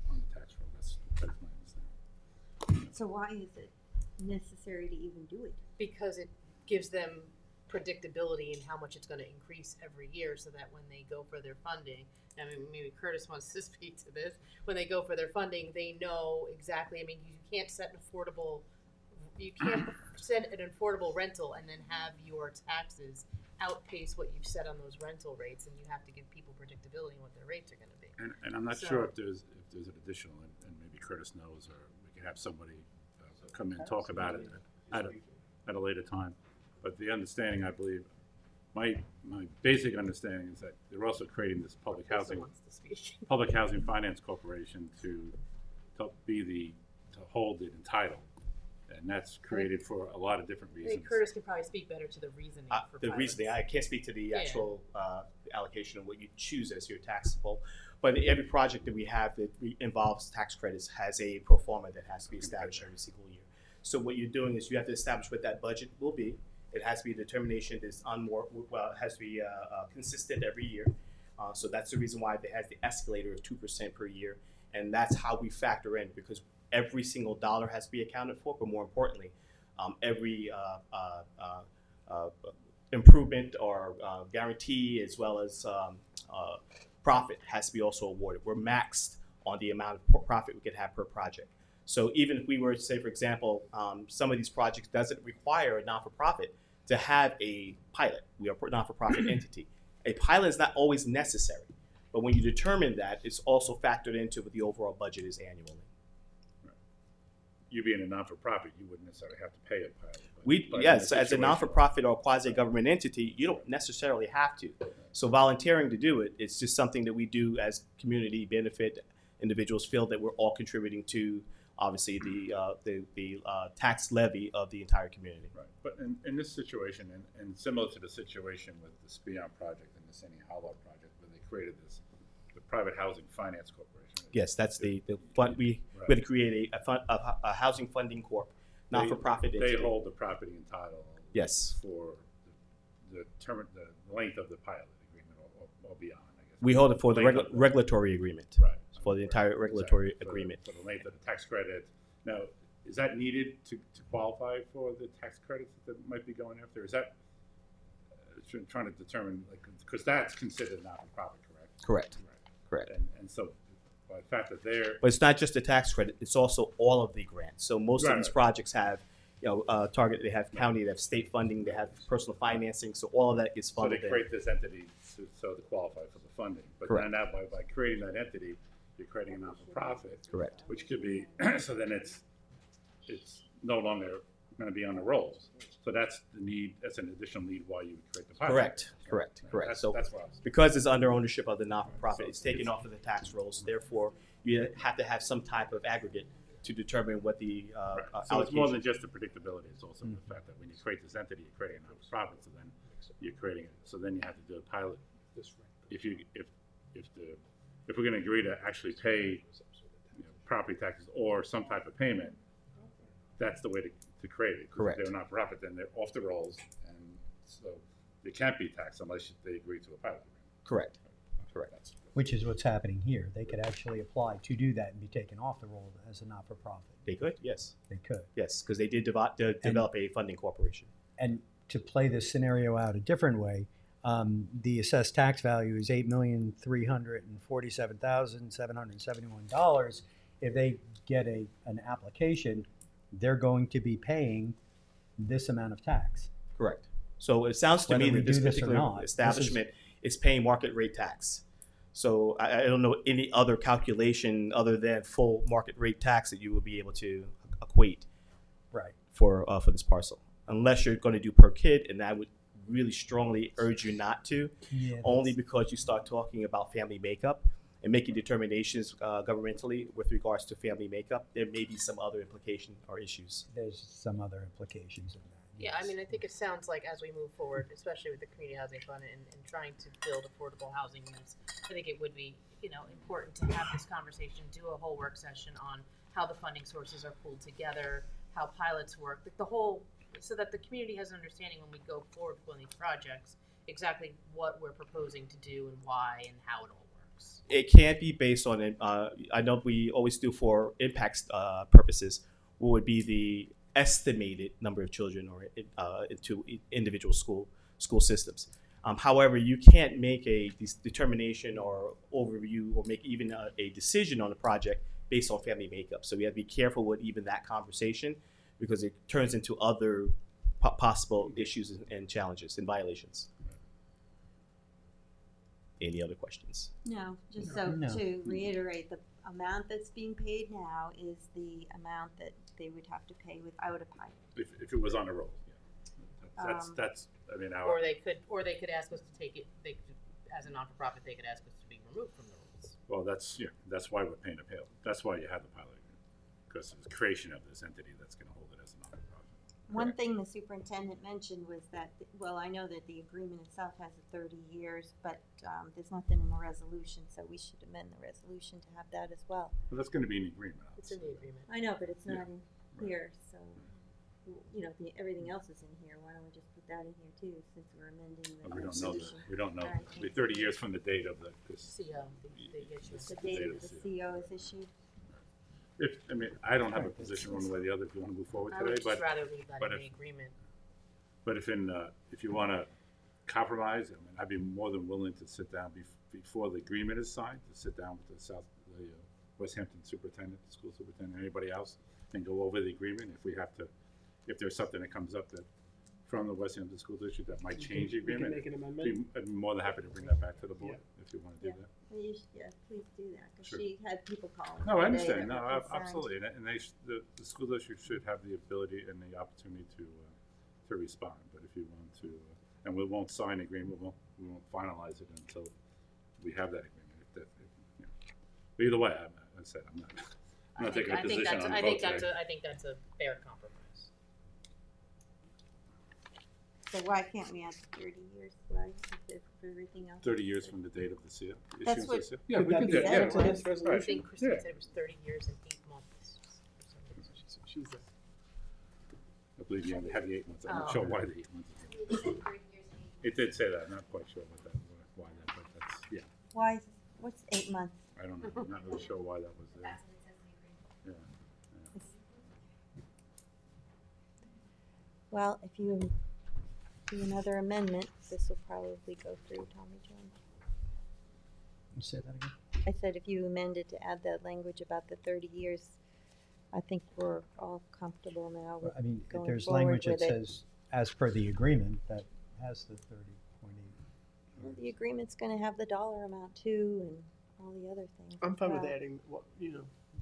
the tax roll. That's my understanding. so why is it necessary to even do it? Because it gives them predictability in how much it's going to increase every year, so that when they go for their funding, I mean, maybe Curtis wants to speak to this, when they go for their funding, they know exactly. I mean, you can't set an affordable rental and then have your taxes outpace what you've set on those rental rates, and you have to give people predictability in what their rates are going to be. And I'm not sure if there's an additional, and maybe Curtis knows, or we can have somebody come in and talk about it at a later time. But the understanding, I believe, my basic understanding is that they're also creating this public housing finance corporation to hold it in title, and that's created for a lot of different I reasons. think Curtis could probably speak better to the reasoning for The pilots. reasoning, I can't speak to the actual allocation of what you choose as your taxable, but every project that we have that involves tax credits has a pro forma that has to be established every single year. So what you're doing is you have to establish what that budget will be. It has to be a determination that's it has to be consistent every year. So that's the reason why it has the escalator of 2% per year, and that's how we factor in, because every single dollar has to be accounted for, but more importantly, every improvement or guarantee, as well as profit, has to be also awarded. We're maxed on the amount of profit we could have per project. So even if we were to say, for example, some of these projects doesn't require a not-for-profit to have a pilot. We are a not-for-profit entity. A pilot is not always necessary, but when you determine that, it's also factored into what the overall budget is annually. You being a non-for-profit, you wouldn't necessarily have to pay a pilot. Yes, as a non-for-profit or quasi-government entity, you don't necessarily have to. So volunteering to do it, it's just something that we do as community benefit. Individuals feel that we're all contributing to, obviously, the tax levy of the entire community. Right, but in this situation, and similar to the situation with the Spion project and the Sunny Hollow project, where they created the private housing finance corporation. Yes, that's the fund. We would create a housing funding corp, not-for-profit entity. They hold the property and title. Yes. For the length of the pilot agreement or beyond, I guess. We hold it for the regulatory agreement. Right. For the entire regulatory agreement. For the length of the tax credit. Now, is that needed to qualify for the tax credits that might be going after? Is that trying to determine, because that's considered not-for-profit, correct? Correct. Right. Correct. And so, by the fact that they're... But it's not just the tax credit, it's also all of the grants. So most of these projects have, target, they have county, they have state funding, they have personal financing, so all of that gets funded. So they create this entity to qualify for the funding. But Correct. then by creating that entity, you're creating a not-for-profit. Correct. Which could be, so then it's no longer going to be on the rolls. So that's the need, that's an additional need why you would create the pilot. Correct. That's what I was... Because it's under ownership of the not-for-profit, it's taken off of the tax rolls. Therefore, you have to have some type of aggregate to determine what the So it's more than just the predictability. It's also the fact that when you create this entity, you're creating a not-for-profit. So then you're creating it. So then you have to do a pilot. If we're going to agree to actually pay property taxes or some type of payment, that's the way to create it. Correct. If they're not for profit, then they're off the rolls, and so they can't be taxed unless they agree to a pilot agreement. Correct. That's which is what's happening here. They could actually apply to do that and be taken off the roll as a not-for-profit. They could, yes. They could. Yes, because they did develop a funding corporation. And to play this scenario out a different way, the assessed tax value is $8,347,771. If they get an application, they're going to be paying this amount of tax. Correct. So it sounds to Whether me we that this do this or particular not, establishment is paying market rate tax. So I don't know any other calculation other than full market rate tax that you will be able to equate Right. for this parcel, unless you're going to do per kid, and I would really strongly urge you not to, Yeah, only because you start talking about family makeup and making determinations governmentally with regards to family makeup. There may be some other implication or issues. There's some other implications of that. Yeah, I mean, I think it sounds like as we move forward, especially with the community housing fund and trying to build affordable housing units, I think it would be, important to have this conversation, do a whole work session on how the funding sources are pulled together, how pilots work, so that the community has an understanding when we go forward on these projects, exactly what we're proposing to do and why and how it all works. It can't be based on, I know we always do for impacts purposes, what would be the estimated number of children or into individual school systems. However, you can't make a determination or overview or make even a decision on a project based on family makeup. So we have to be careful with even that conversation, because it turns into other possible issues and challenges and violations. Any other questions? No, just No. to reiterate, the amount that's being paid now is the amount that they would have to pay without a pilot. If it was on a roll, yeah. That's, I mean, Or they could ask us to take it, as a non-for-profit, they could ask us to be removed from the rules. well, that's why we're paying a payout. That's why you have the pilot, because of the creation of this entity that's gonna hold it as a non-for-profit. One thing the superintendent mentioned was that, well, I know that the agreement itself has a 30 years, but there's nothing in the resolution, so we should amend the resolution to have that as well. Well, that's gonna be an agreement. It's in the agreement. I know, but it's not Yeah, in here, so, everything else is in here. Why don't we just put that in here too, since we're amending the We don't know resolution? we don't know. All right, It'll be 30 years from the date of this. CO, the issue. The date of the CO is issued. I don't have a position one way or the other if you wanna move forward I would today, just but rather leave that but in the if- agreement. But if you want to compromise, I'd be more than willing to sit down before the agreement is signed, to sit down with the West Hampton superintendent, the school superintendent, anybody else, and go over the agreement. If there's something that comes up that from the West Hampton School District that might change the We can agreement, make an amendment. I'd be more than happy to bring that back to the board if you want to do that. Yeah, please do that, because Sure. she had people calling. No, I today understand. that No, were concerned. absolutely, and the school district should have the ability and the opportunity to respond. But if you want to, and we won't sign the agreement, we won't finalize it until we have that agreement. But either way, I said I'm not taking a position on the vote today. I think that's a fair compromise. So why can't we add 30 years? Why, if everything else? 30 years from the date of the seal. That's issuance what- of the seal. Yeah, Could we that can be do it. added to Yeah, this right. I resolution? think Kristen Yeah. said it was 30 years and 8 months. She's I believe you only have the 8 months. I'm not Oh. sure why the 8 months. It did say that. I'm not quite sure why that, but that's, yeah. Why, what's 8 months? I don't know. I'm not really sure why that was there. Yeah. Well, if you do another amendment, this will probably go through, Tommy John. Say that again? I said if you amended to add that language about the 30 years, I think we're all comfortable now with I mean, going there's forward language that with it. says, as per the agreement, that has the 30.8. Well, the agreement's gonna have the dollar amount too, and all the other things. I'm as fine with well. adding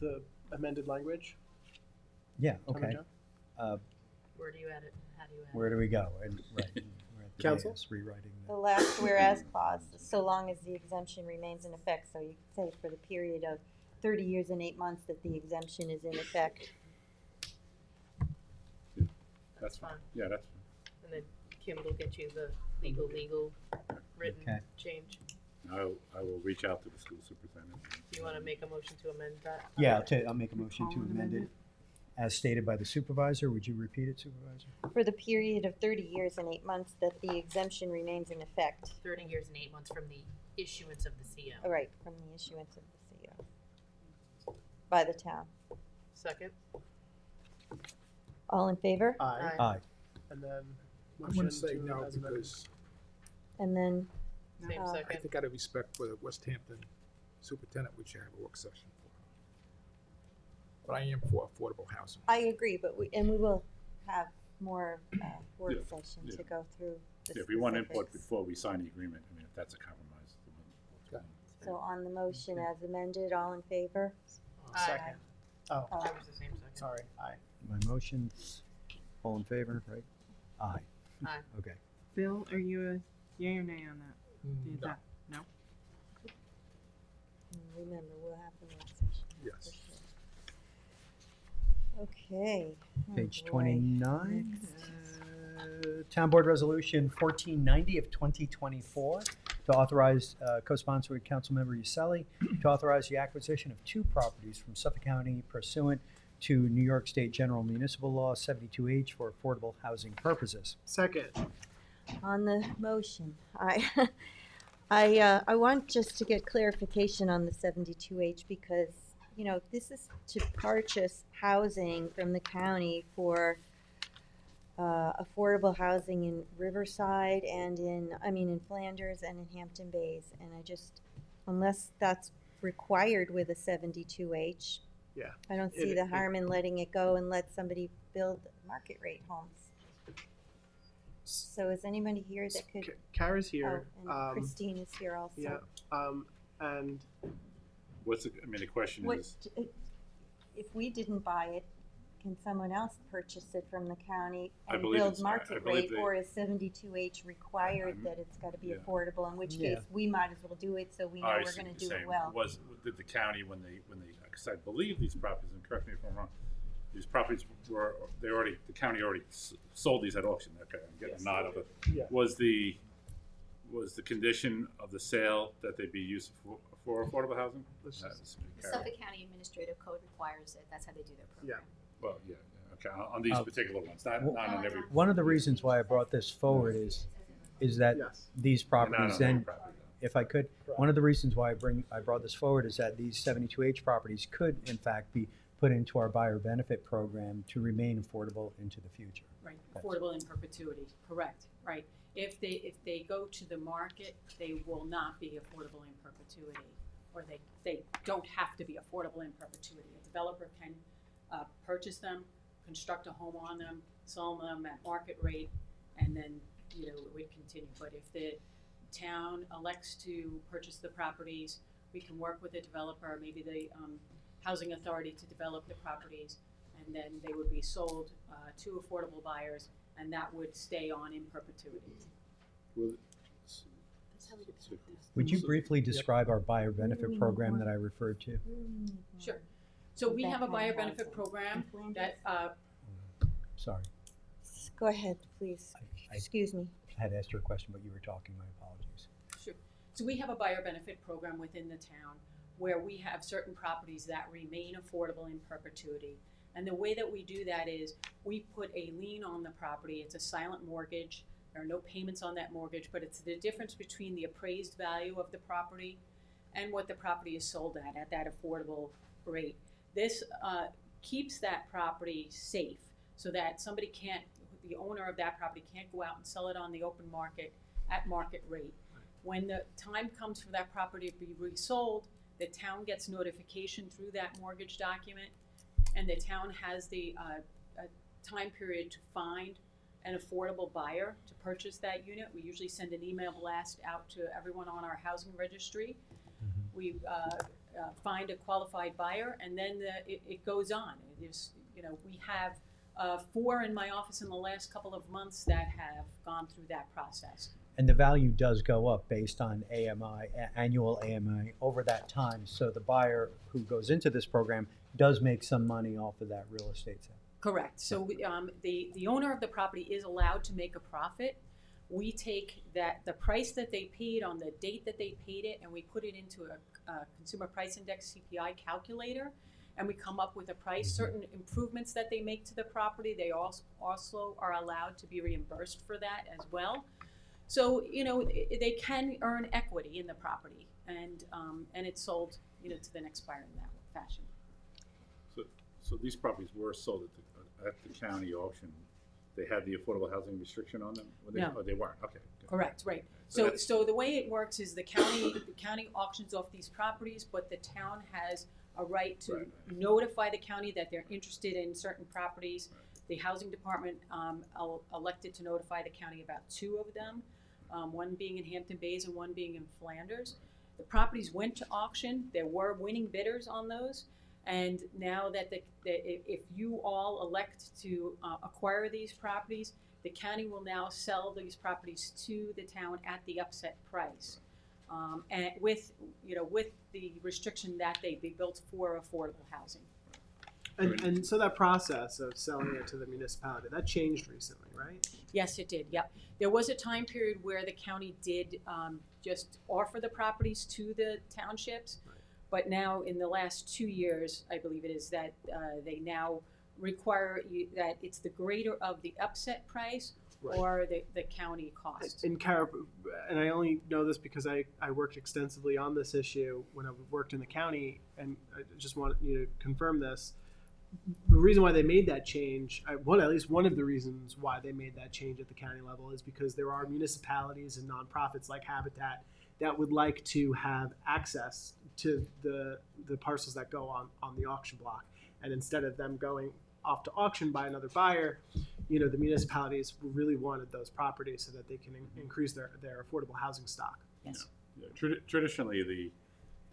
the amended language. Yeah, Tommy okay. John? Where do you add it? How do you add Where it? do we go? And, right, we're at the Council? dais, rewriting The last whereas clause, so long as the exemption remains in effect, so you could say for the period of 30 years and 8 months that the exemption is in effect. That's fine. Yeah, that's fine. And then Kim will get you the legal written Okay. change. I will reach out to the school superintendent. Do you want to make a motion to amend that? Yeah, I'll make a motion to amend it as stated by the supervisor. Would you repeat it, Supervisor? For the period of 30 years and 8 months that the exemption remains in effect. 30 years and 8 months from the issuance of the CO. All right, from the issuance of the CO by the town. Second? All in favor? Aye. Aye. And then I'm motion gonna say to no as amended. because And then, Same Uh, I second. think out of respect for the West Hampton superintendent, we should have a work session for her. But I am for affordable housing. I agree, but we will have more work Yeah, session yeah. to go through the Yeah, if we want input specifics. before we sign the agreement, I mean, if that's a compromise. then So on the motion as amended, all in favor? Second. Oh, Oh. That was the same second. sorry, aye. My motion's all in favor, right? Aye. Aye. Okay. Bill, are you a yay or nay on that? No. No? Remember, we'll have the work session. Yes. for sure. Okay. Oh, Page boy. 29. Next. Town Board Resolution 1490 of 2024 to authorize, co-sponsor with Councilmember Uselli, to authorize the acquisition of 2 properties from Suffolk County pursuant to New York State General Municipal Law 72H for affordable housing purposes. Second. On the motion, I want just to get clarification on the 72H because, you know, this is to purchase housing from the county for affordable housing in Riverside and in Flanders and in Hampton Bays. And I just, unless that's required with a 72H, Yeah. I don't see the harm in letting it go and let somebody build market rate homes. So is anybody here that could? Kara's here. Oh, and Christine is here also. Yeah, and What's the, I mean, the question What, is, if we didn't buy it, can someone else purchase it from the county I and believe build it's- I market believe rate, they- or is 72H required that it's gotta be yeah. affordable, in which Yeah. case we might as well do it so we know I we're see gonna what do you're it saying. well. Did the county, when they, because I believe these properties, and correct me if I'm wrong, these properties were, the county already sold these at auction, okay, I'm getting a nod of it. Yeah. Was the condition of the sale that they be used for affordable housing? Let's That's- The Suffolk County Administrative Code requires it, that's how they do their program. Well, yeah, okay, on these particular ones, not on every. One of the reasons why I brought this forward is that Yes. these properties Not on then, every property, though. if I could, one of the reasons why I brought this forward is that these 72H properties could in fact be put into our buyer benefit program to remain affordable into the future. Right, affordable in perpetuity, correct, right. If they go to the market, they will not be affordable in perpetuity, or they don't have to be affordable in perpetuity. A developer can purchase them, construct a home on them, sell them at market rate, and then, you know, it would continue. But if the town elects to purchase the properties, we can work with the developer, maybe the housing authority, to develop the properties, and then they would be sold to affordable buyers, and that would stay on in perpetuity. Well, Would you briefly describe our buyer benefit program that I referred to? Sure. So we have a buyer benefit program that, Sorry, Go ahead, please. Excuse me. I had asked you a question, but you were talking, my apologies. sure. So we have a buyer benefit program within the town where we have certain properties that remain affordable in perpetuity. And the way that we do that is we put a lien on the property. It's a silent mortgage. There are no payments on that mortgage, but it's the difference between the appraised value of the property and what the property is sold at that affordable rate. This keeps that property safe so that somebody can't, the owner of that property can't go out and sell it on the open market at market rate. When the time comes for that property to be resold, the town gets notification through that mortgage document, and the town has the time period to find an affordable buyer to purchase that unit. We usually send an email blast out to everyone on our housing registry. We find a qualified buyer, and then it goes on. You know, we have 4 in my office in the last couple of months that have gone through that process. And the value does go up based on AMI, annual AMI, over that time. So the buyer who goes into this program does make some money off of that real estate sale. Correct. So the owner of the property is allowed to make a profit. We take the price that they paid on the date that they paid it, and we put it into a Consumer Price Index CPI calculator, and we come up with a price. Certain improvements that they make to the property, they also are allowed to be reimbursed for that as well. So, you know, they can earn equity in the property, and it's sold, you know, to the next buyer in that fashion. So these properties were sold at the county auction. They had the affordable housing restriction on them? No. Oh, they weren't, okay. Good. Correct, right. So So the way it works is the county auctions off these properties, but the town has a right to notify the county that they're interested in certain properties. The housing department elected to notify the county about 2 of them, one being in Hampton Bays and one being in Flanders. The properties went to auction. There were winning bidders on those. And now that if you all elect to acquire these properties, the county will now sell these properties to the town at the upset price, and with the restriction that they be built for affordable housing. And so that process of selling it to the municipality, that changed recently, right? Yes, it did. Yep. There was a time period where the county did just offer the properties to the townships. But now, in the last 2 years, I believe it is, that they now require that it's the greater of the upset price or the county cost. And Kara, and I only know this because I worked extensively on this issue when I worked in the county, and I just want you to confirm this. The reason why they made that change, at least one of the reasons why they made that change at the county level, is because there are municipalities and nonprofits like Habitat that would like to have access to the parcels that go on the auction block. And instead of them going off to auction by another buyer, you know, the municipalities really wanted those properties so that they can increase their affordable housing stock. Yes. Yeah. Traditionally,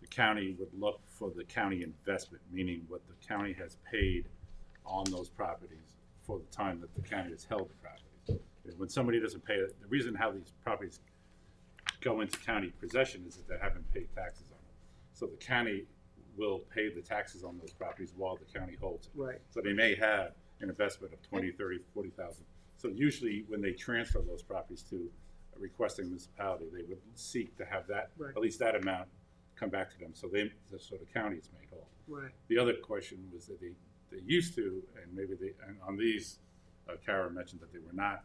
the county would look for the county investment, meaning what the county has paid on those properties for the time that the county has held the properties. And when somebody doesn't pay it, the reason how these properties go into county possession is that they haven't paid taxes on them. So the county will pay the taxes on those properties while the county holds it. Right. So they may have an investment of 20, 30, 40,000. So usually when they transfer those properties to a requesting municipality, they would seek to have that, at least that amount, come back to them. So the county is made whole. Right. The other question was that they used to, and maybe and on these, Kara mentioned that they did not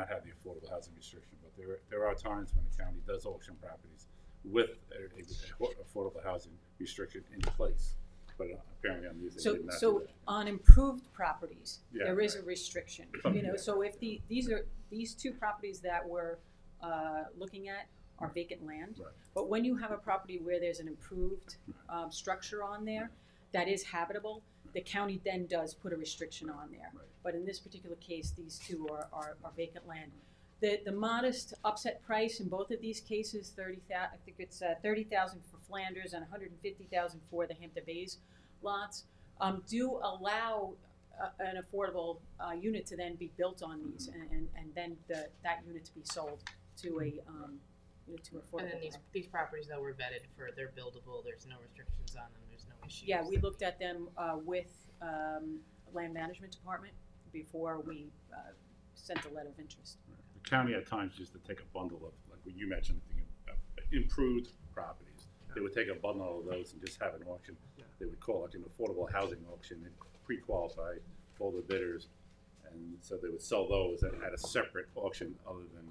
have the affordable housing restriction, but there are times when the county does auction properties with a affordable housing restriction in place. But apparently on these, they did not do that. On improved properties, there is a restriction. You know, so if these 2 properties that we're looking at are vacant land, but when you have a property where there's an improved structure on there that is habitable, the county then does put a restriction on there. But in this particular case, these 2 are vacant land. The modest upset price in both of these cases, I think it's $30,000 for Flanders and $150,000 for the Hampton Bays lots, do allow an affordable unit to then be built on these, and then that unit to be sold to a to affordable. And then these properties that were vetted for, they're buildable. There's no restrictions on them. There's no issues. Yeah, we looked at them with Land Management Department before we sent a letter of interest. The county at times used to take a bundle of, like what you mentioned, improved properties. They would take a bundle of those and just have an auction. They would call it an affordable housing auction and pre-qualify all the bidders, and so they would sell those at a separate auction other than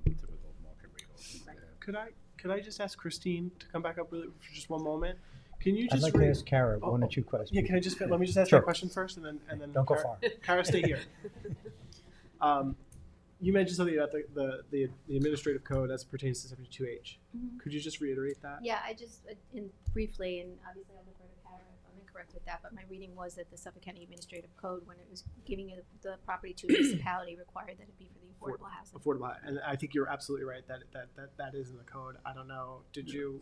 the typical market rate auction. Could I just ask Christine to come back up really for just one moment? Can you just I'd like to ask Kara one or two questions. Yeah, can I just let me just ask Sure. that question first, and then Don't go Kara, far. Kara, stay here. You mentioned something about the administrative code as it pertains to 72H. Mhm. Could you just reiterate that? Yeah, I just, briefly, and obviously I'll defer to Kara if I'm incorrect with that, but my reading was that the Suffolk County Administrative Code, when it was giving the property to a municipality, required that it be for the affordable housing. Affordable, and I think you're absolutely right that is in the code. I don't know. Did you?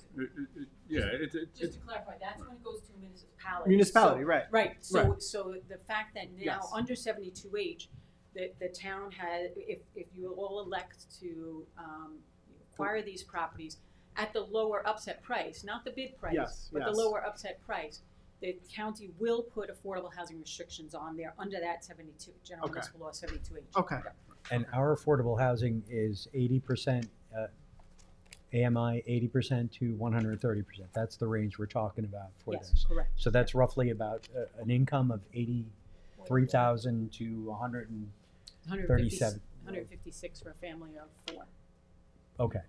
Yeah. Just to clarify, that's when it goes to a municipality. Municipality, right. Right. So, Right. so the fact that now Yes. under 72H, the town had, if you all elect to acquire these properties at the lower upset price, not the bid price, Yes, but yes. the lower upset price, the county will put affordable housing restrictions on there under that 72, General Okay. Municipal Law 72H. Okay. And our affordable housing is 80% AMI, 80% to 130%. That's the range we're talking about for Yes, this. correct. So that's roughly about an income of 83,000 to 137. 156 for a family of 4. Okay.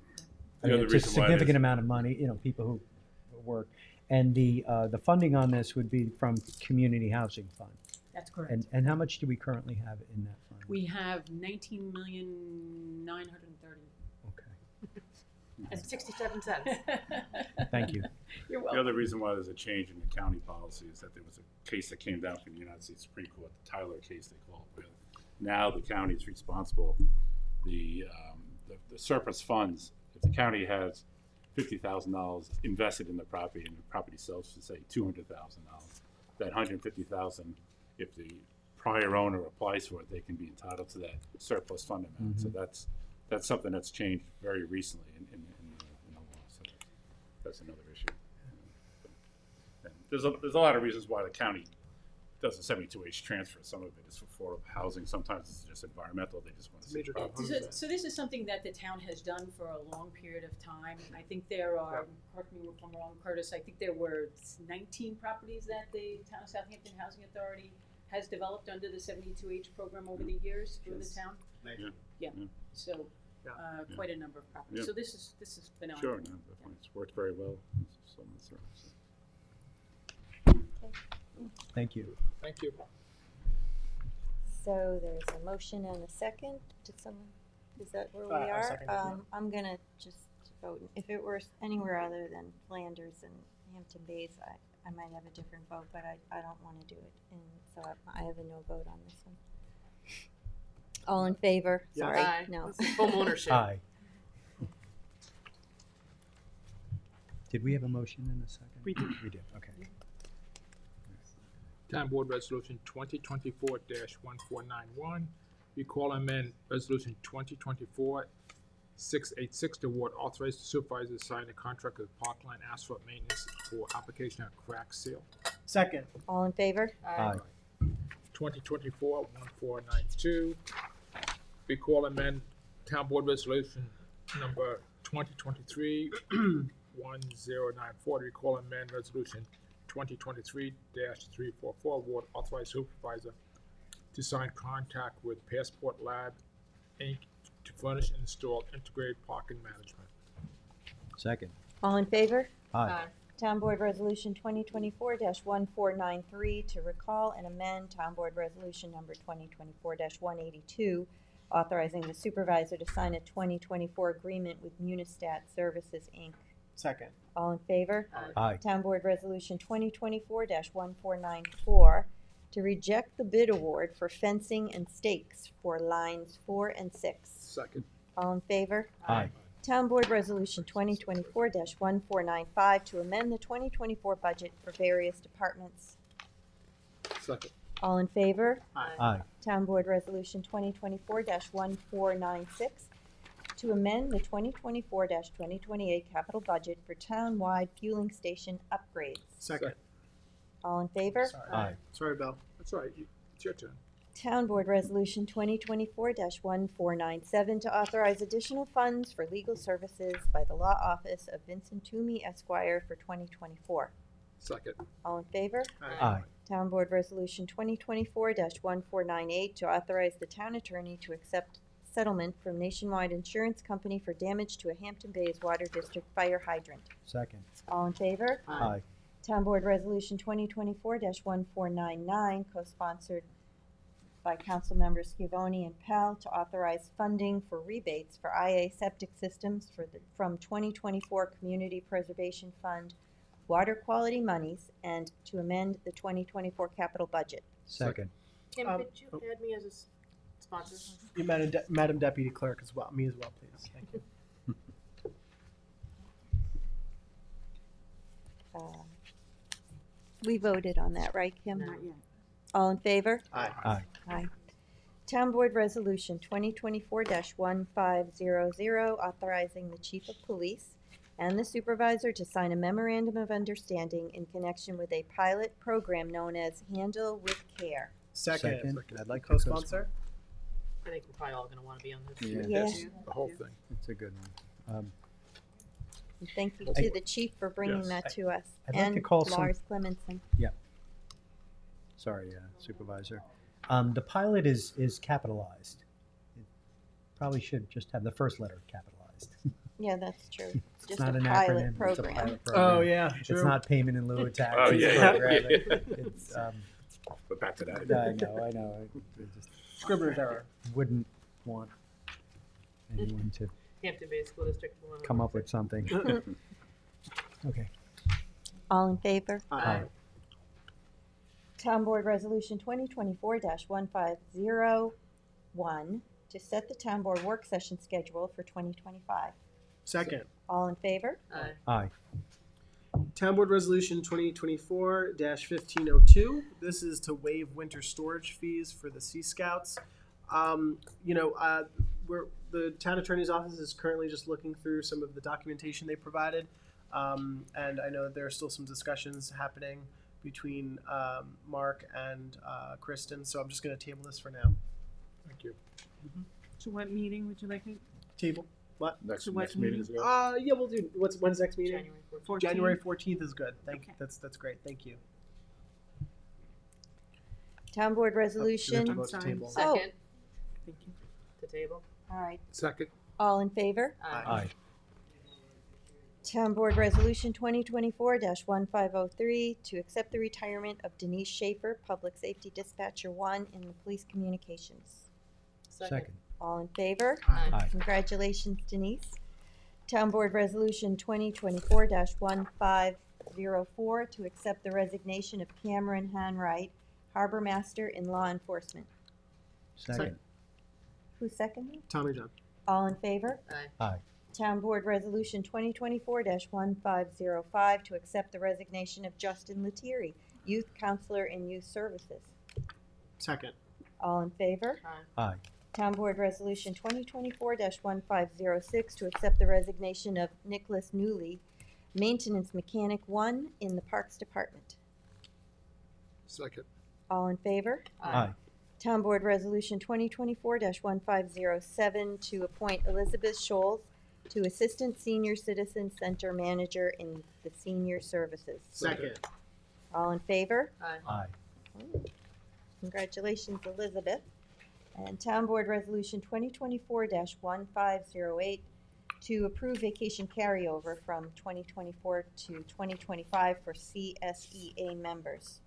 The other It's a reason why it significant is- amount of money, people who work. And the funding on this would be from Community Housing Fund. That's correct. And how much do we currently have in that fund? We have 19,930,000. Okay. And 67 cents. Thank you. You're The welcome. other reason why there's a change in the county policy is that there was a case that came down from the United States Supreme Court, the Tyler case they call it, where now the county is responsible. The surplus funds, if the county has $50,000 invested in the property and the property sells for, say, $200,000, that $150,000, if the prior owner applies for it, they can be entitled to that surplus fund amount. So that's something that's changed very recently in the law. So that's another issue. And there's a lot of reasons why the county does a 72H transfer. Some of it is for housing. Sometimes it's just environmental. They just want to see Major property. So this is something that the town has done for a long period of time. I think there are, correct me if I'm wrong, Curtis, I think there were 19 properties that the Town of Southampton Housing Authority has developed under the 72H program over the years for the town. Yeah, so quite a number of properties. Yeah. So this has been on. Sure, no, definitely. It's worked very well. So on and so on. Thank you. Thank you. So there's a motion and a second. Did someone, is that where we I are? seconded it. I'm gonna just vote. If it were anywhere other than Flanders and Hampton Bays, I might have a different vote, but I don't wanna do it. And so I have a no vote on this one. All in favor? Yes. Sorry, Aye. no. This is home ownership. Aye. Did we have a motion in a second? We did. We did, okay. Town Board Resolution 2024-1491, recall and amend Resolution 2024-686 to award authorized supervisor to sign a contract with Parkline Asphalt Maintenance for application of crack seal. Second. All in favor? Aye. 2024-1492, recall and amend Town Board Resolution number 2023-1094 to recall and amend Resolution 2023-344, award authorized supervisor to sign contract with Passport Lab, Inc. to furnish and install integrated parking management. Second. All in favor? Aye. Town Board Resolution 2024-1493 to recall and amend Town Board Resolution number 2024-182, authorizing the supervisor to sign a 2024 agreement with Munistat Services, Inc. Second. All in favor? Aye. Town Board Resolution 2024-1494 to reject the bid award for fencing and stakes for lines 4 and 6. Second. All in favor? Aye. Town Board Resolution 2024-1495 to amend the 2024 budget for various departments. Second. All in favor? Aye. Town Board Resolution 2024-1496 to amend the 2024-2028 capital budget for town-wide fueling station upgrades. Second. All in favor? Aye. Sorry, Bill. That's right. It's your turn. Town Board Resolution 2024-1497 to authorize additional funds for legal services by the Law Office of Vincent Toomey Esquire for 2024. Second. All in favor? Aye. Town Board Resolution 2024-1498 to authorize the town attorney to accept settlement from Nationwide Insurance Company for damage to a Hampton Bays Water District fire hydrant. Second. All in favor? Aye. Town Board Resolution 2024-1499, co-sponsored by Council Members Scavone and Pell, to authorize funding for rebates for IA septic systems from 2024 Community Preservation Fund water quality monies, and to amend the 2024 capital budget. Second. Kim, could you add me as a sponsor? You, Madam Deputy Clerk, as well. Me as well, please. Thank you. We voted on that, right, Kim? Not yet. All in favor? Aye. Aye. Aye. Town Board Resolution 2024-1500, authorizing the Chief of Police and the Supervisor to sign a memorandum of understanding in connection with a pilot program known as Handle with Care. Second. I'd like to Co-sponsor. I think we're probably all gonna wanna be on this. Yeah. Yeah. The whole thing. It's a good one. And thank you to the Chief for bringing Yes. that to us. I'd like to And call some- Lars Clemenson. Sorry, Supervisor. The pilot is capitalized. It probably should just have the first letter capitalized. Yeah, that's true. It's It's just not a an pilot acronym, it's a program. pilot program. Oh, yeah, It's true. not payment in lieu of taxes. Oh, yeah. program. Yeah. It's, But back to that. I know. I just Scribbler's error. wouldn't want anyone to Hampton Bay School District. will come up with something. Okay. All in favor? Aye. Town Board Resolution 2024-1501 to set the Town Board work session schedule for 2025. Second. All in favor? Aye. Aye. Town Board Resolution 2024-1502. This is to waive winter storage fees for the Sea Scouts. The town attorney's office is currently just looking through some of the documentation they provided. And I know that there are still some discussions happening between Mark and Kristen, so I'm just going to table this for now. Thank you. So what meeting would you like to? Table? What? Next So what meeting is good. Yeah, we'll do. When's next meeting? January 14th. January 14th is good. That's great. Thank you. Town Board We have Resolution. to vote to table. Oh, Second. To table. all right. Second. All in favor? Aye. Town Board Resolution 2024-1503 to accept the retirement of Denise Schaefer, Public Safety Dispatcher 1 in the Police Communications. Second. All in favor? Aye. Congratulations, Denise. Town Board Resolution 2024-1504 to accept the resignation of Cameron Hanwright, Harbor Master in Law Enforcement. Second. Who seconded? Tommy John. All in favor? Aye. Town Board Resolution 2024-1505 to accept the resignation of Justin Lettieri, Youth Counselor in Youth Services. Second. All in favor? Aye. Town Board Resolution 2024-1506 to accept the resignation of Nicholas Newley, Maintenance Mechanic 1 in the Parks Department. Second. All in favor? Aye. Town Board Resolution 2024-1507 to appoint Elizabeth Scholes to Assistant Senior Citizen Center Manager in the Senior Services. Second. All in favor? Aye. Congratulations, Elizabeth. And Town Board Resolution 2024-1508 to approve vacation carryover from 2024 to 2025 for CSEA members.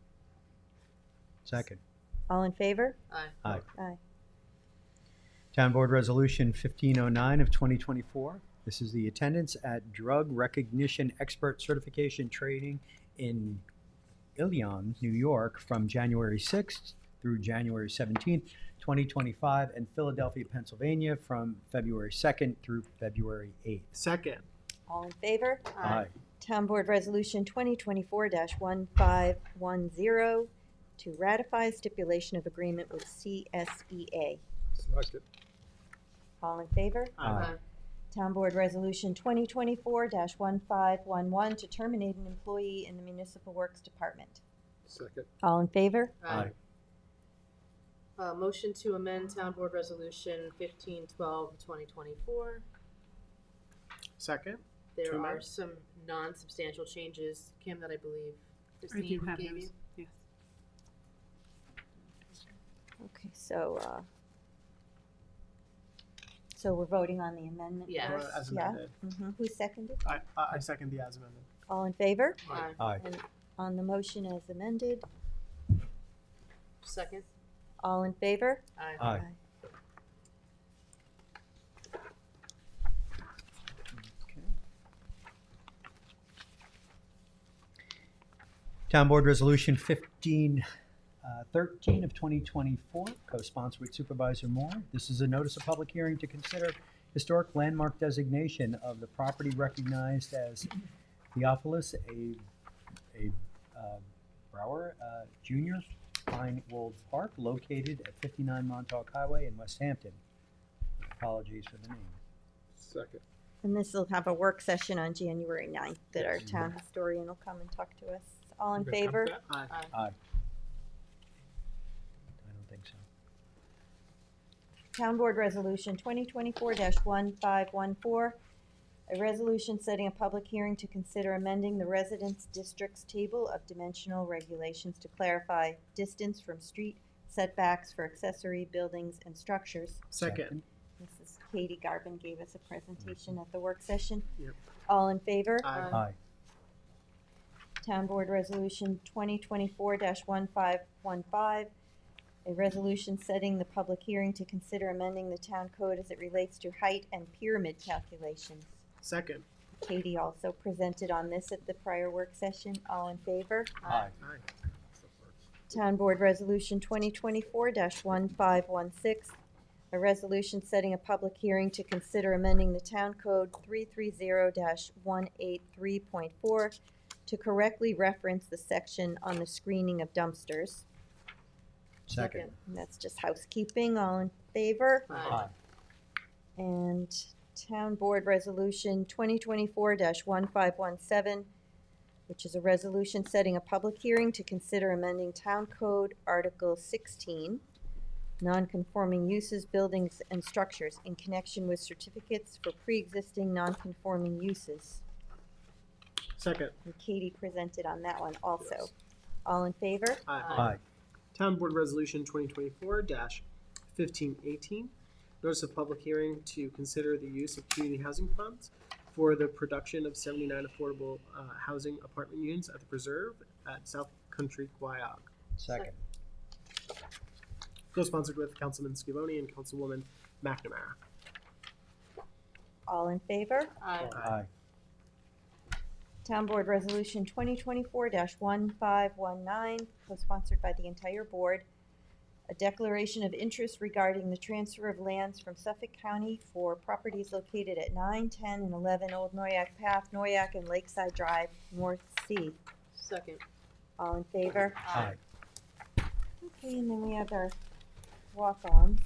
Second. All in favor? Aye. Aye. Town Board Resolution 1509 of 2024. This is the attendance at Drug Recognition Expert Certification Training in Ilion, New York, from January 6th through January 17th, 2025, and Philadelphia, Pennsylvania, from February 2nd through February 8th. Second. All in favor? Aye. Town Board Resolution 2024-1510 to ratify stipulation of agreement with CSEA. Second. All in favor? Aye. Town Board Resolution 2024-1511 to terminate an employee in the Municipal Works Department. Second. All in favor? Aye. Motion to amend Town Board Resolution 1512 of 2024. Second. There To are amend. some non-substantial changes, Kim, that I believe I do Christine have gave those. you. Yes. Okay, so we're voting on the amendment Yeah. first? As Yeah? amended. Who seconded? I second the as amended. All in favor? Aye. Aye. And on the motion as amended, Second. all in favor? Aye. Aye. Town Board Resolution 1513 of 2024, co-sponsored with Supervisor Moore. This is a notice of public hearing to consider historic landmark designation of the property recognized as Theophilus A. Brower Jr. Pine Wold Park, located at 59 Montauk Highway in West Hampton. Apologies for the name. Second. And this will have a work session on January 9th that our town historian will come and talk to us. All in You gonna come favor? to that? Aye. Aye. I don't think so. Town Board Resolution 2024-1514, a resolution setting a public hearing to consider amending the Residence District's table of dimensional regulations to clarify distance from street setbacks for accessory buildings and structures. Second. This is Katie Garvin gave us a presentation at the work session. Yep. All in favor? Aye. Town Board Resolution 2024-1515, a resolution setting the public hearing to consider amending the town code as it relates to height and pyramid calculations. Second. Katie also presented on this at the prior work session. All in favor? Aye. Town Board Resolution 2024-1516, a resolution setting a public hearing to consider amending the town code 330-183.4 to correctly reference the section on the screening of dumpsters. Second. And that's just housekeeping. All in favor? Aye. And Town Board Resolution 2024-1517, which is a resolution setting a public hearing to consider amending Town Code Article 16, non-conforming uses, buildings, and structures in connection with certificates for pre-existing non-conforming uses. Second. And Katie presented on that one also. All in favor? Aye. Town Board Resolution 2024-1518, notice of public hearing to consider the use of community housing funds for the production of 79 affordable housing apartment units at the Preserve at South Country Guayag. Second. Co-sponsored with Councilman Scavone and Councilwoman McNamara. All in favor? Aye. Town Board Resolution 2024-1519, co-sponsored by the entire board. A declaration of interest regarding the transfer of lands from Suffolk County for properties located at 9, 10, and 11 Old Noyak Path, Noyak, and Lakeside Drive, North Sea. Second. All in favor? Aye. Okay, and then we have our walk-ons.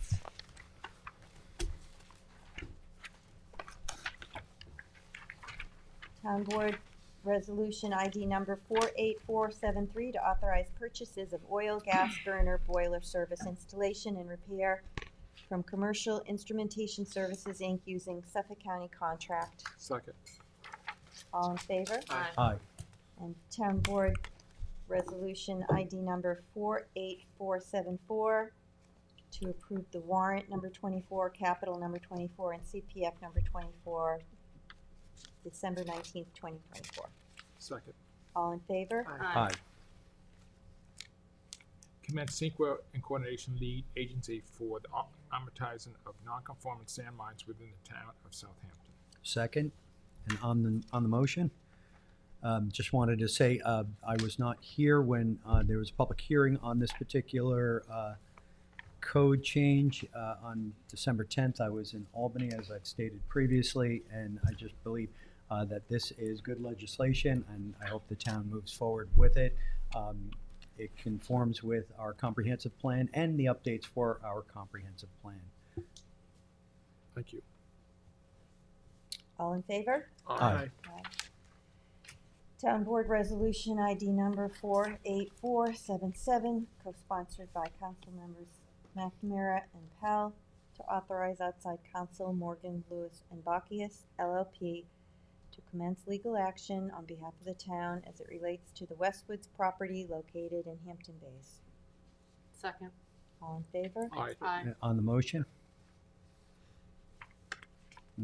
Town Board Resolution ID number 48473 to authorize purchases of oil, gas, burner, boiler service installation and repair from Commercial Instrumentation Services, Inc., using Suffolk County contract. Second. All in favor? Aye. And Town Board Resolution ID number 48474 to approve the warrant number 24, capital number 24, and CPF number 24, December 19th, 2024. Second. All in favor? Aye. Commence CEQA and coordination lead agency for the amortizing of non-conforming sand mines within the town of Southampton. Second. And on the motion, just wanted to say I was not here when there was a public hearing on this particular code change on December 10th. I was in Albany, as I've stated previously, and I just believe that this is good legislation, and I hope the town moves forward with it. It conforms with our comprehensive plan and the updates for our comprehensive plan. Thank you. All in favor? Aye. Aye. Town Board Resolution ID number 48477, co-sponsored by council members McNamara and Powell, to authorize outside counsel Morgan, Lewis, and Bacchius, LLP, to commence legal action on behalf of the town as it relates to the Westwoods property located in Hampton Bays. Second. All in favor? Aye. On the motion?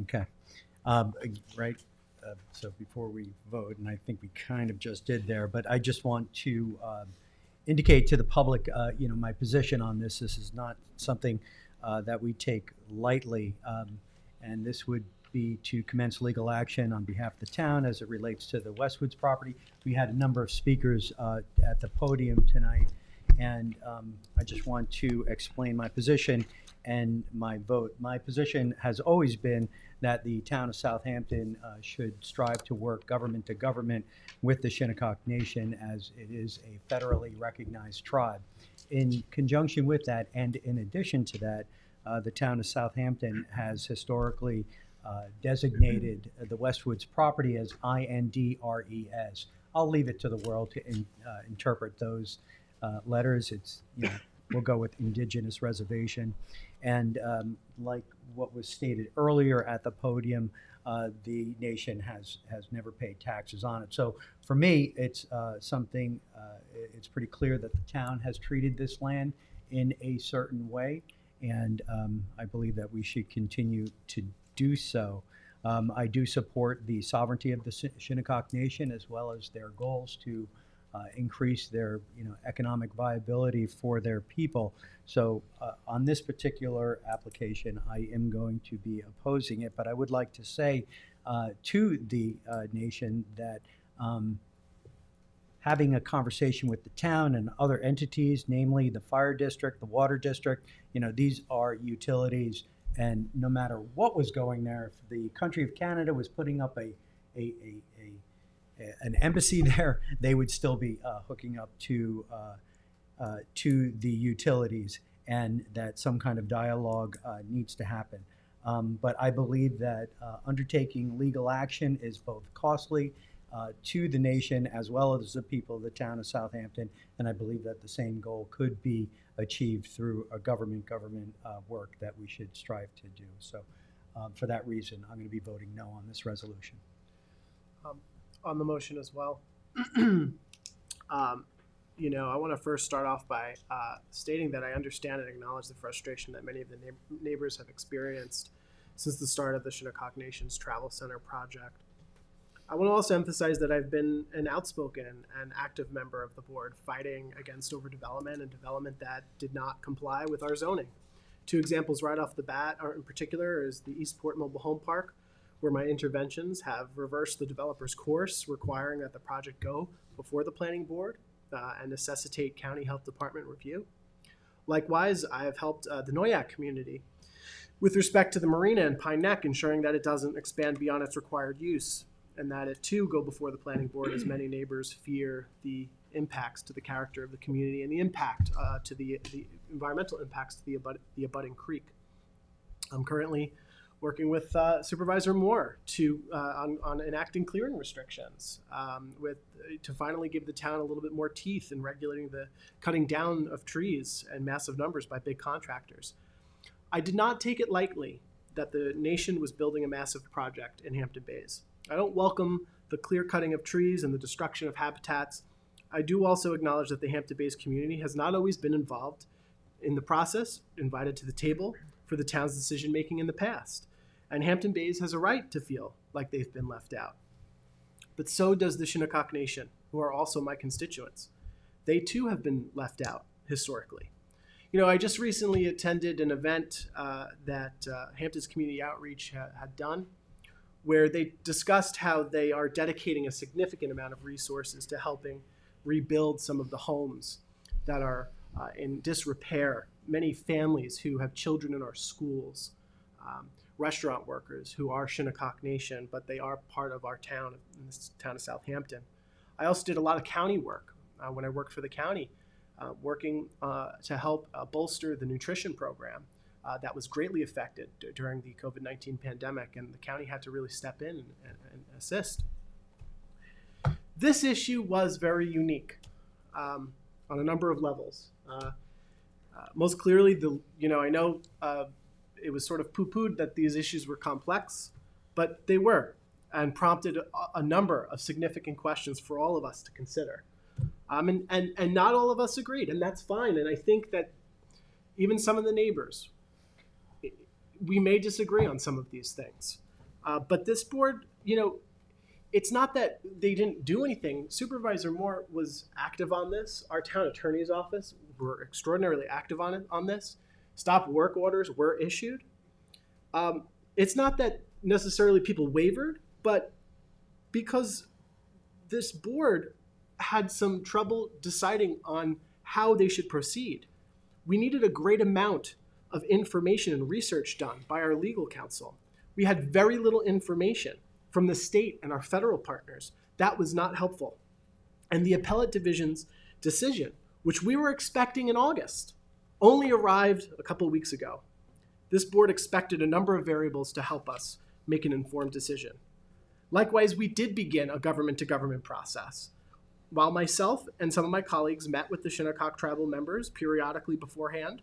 Okay. Right. So before we vote, and I think we kind of just did there, but I just want to indicate to the public, my position on this. This is not something that we take lightly, and this would be to commence legal action on behalf of the town as it relates to the Westwoods property. We had a number of speakers at the podium tonight, and I just want to explain my position and my vote. My position has always been that the town of Southampton should strive to work government to government with the Shinnecock Nation, as it is a federally recognized tribe. In conjunction with that, and in addition to that, the town of Southampton has historically designated the Westwoods property as INDRES. I'll leave it to the world to interpret those letters. It's, we'll go with Indigenous Reservation. And like what was stated earlier at the podium, the nation has never paid taxes on it. So for me, it's something, it's pretty clear that the town has treated this land in a certain way. and I believe that we should continue to do so. I do support the sovereignty of the Shinnecock Nation as well as their goals to increase their economic viability for their people. So on this particular application, I am going to be opposing it. But I would like to say to the nation that having a conversation with the town and other entities, namely the fire district, the water district, these are utilities. And no matter what was going there, if the country of Canada was putting up an embassy there, they would still be hooking up to the utilities, and that some kind of dialogue needs to happen. But I believe that undertaking legal action is both costly to the nation as well as the people of the town of Southampton, and I believe that the same goal could be achieved through a government work that we should strive to do. So for that reason, I'm going to be voting no on this resolution. On the motion as well, I want to first start off by stating that I understand and acknowledge the frustration that many of the neighbors have experienced since the start of the Shinnecock Nation's Travel Center project. I want to also emphasize that I've been an outspoken and active member of the board fighting against overdevelopment and development that did not comply with our zoning. Two examples right off the bat in particular is the Eastport Mobile Home Park, where my interventions have reversed the developer's course, requiring that the project go before the planning board and necessitate county health department review. Likewise, I have helped the Noyak community with respect to the marina in Pine Neck, ensuring that it doesn't expand beyond its required use, and that it too go before the planning board, as many neighbors fear the impacts to the character of the community and the impact to the environmental impacts to the abutting creek. I'm currently working with Supervisor Moore on enacting clearing restrictions to finally give the town a little bit more teeth in regulating the cutting down of trees in massive numbers by big contractors. I did not take it lightly that the nation was building a massive project in Hampton Bays. I don't welcome the clear cutting of trees and the destruction of habitats. I do also acknowledge that the Hampton Bays community has not always been involved in the process, invited to the table for the town's decision making in the past. And Hampton Bays has a right to feel like they've been left out. But so does the Shinnecock Nation, who are also my constituents. They too have been left out historically. I just recently attended an event that Hampton's Community Outreach had done, where they discussed how they are dedicating a significant amount of resources to helping rebuild some of the homes that are in disrepair, many families who have children in our schools, restaurant workers who are Shinnecock Nation, but they are part of our town, in this town of Southampton. I also did a lot of county work when I worked for the county, working to help bolster the nutrition program that was greatly affected during the COVID-19 pandemic, and the county had to really step in and assist. This issue was very unique on a number of levels. Most clearly, I know it was sort of poo-pooed that these issues were complex, but they were, and prompted a number of significant questions for all of us to consider. And not all of us agreed, and that's fine. And I think that even some of the neighbors, we may disagree on some of these things. But this board, it's not that they didn't do anything. Supervisor Moore was active on this. Our town attorney's office were extraordinarily active on this. Stop work orders were issued. It's not that necessarily people wavered, but because this board had some trouble deciding on how they should proceed. We needed a great amount of information and research done by our legal counsel. We had very little information from the state and our federal partners. That was not helpful. And the appellate division's decision, which we were expecting in August, only arrived a couple of weeks ago. This board expected a number of variables to help us make an informed decision. Likewise, we did begin a government-to-government process. While myself and some of my colleagues met with the Shinnecock tribal members periodically beforehand,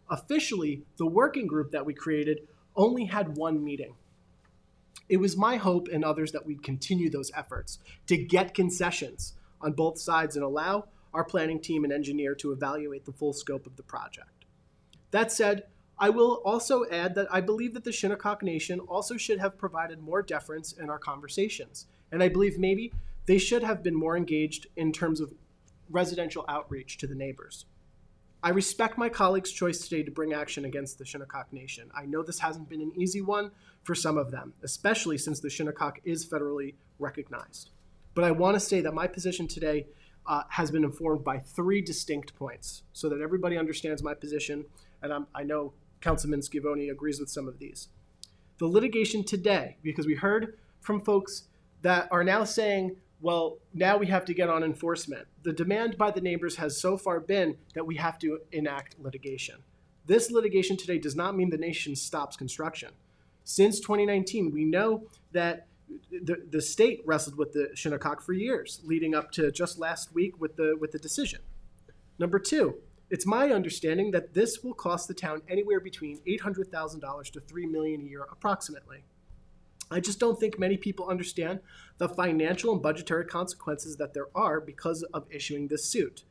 officially, the working group that we created only had one meeting. It was my hope and others that we'd continue those efforts to get concessions on both sides and allow our planning team and engineer to evaluate the full scope of the project. That said, I will also add that I believe that the Shinnecock Nation also should have provided more deference in our conversations. And I believe maybe they should have been more engaged in terms of residential outreach to the neighbors. I respect my colleagues' choice today to bring action against the Shinnecock Nation. I know this hasn't been an easy one for some of them, especially since the Shinnecock is federally recognized. But I want to say that my position today has been informed by 3 distinct points so that everybody understands my position, and I know Councilman Scavone agrees with some of these. The litigation today, because we heard from folks that are now saying, well, now we have to get on enforcement. The demand by the neighbors has so far been that we have to enact litigation. This litigation today does not mean the nation stops construction. Since 2019, we know that the state wrestled with the Shinnecock for years, leading up to just last week with the decision. Number 2, it's my understanding that this will cost the town anywhere between $800,000 to $3 million a year approximately. I just don't think many people understand the financial and budgetary consequences that there are because of issuing this suit.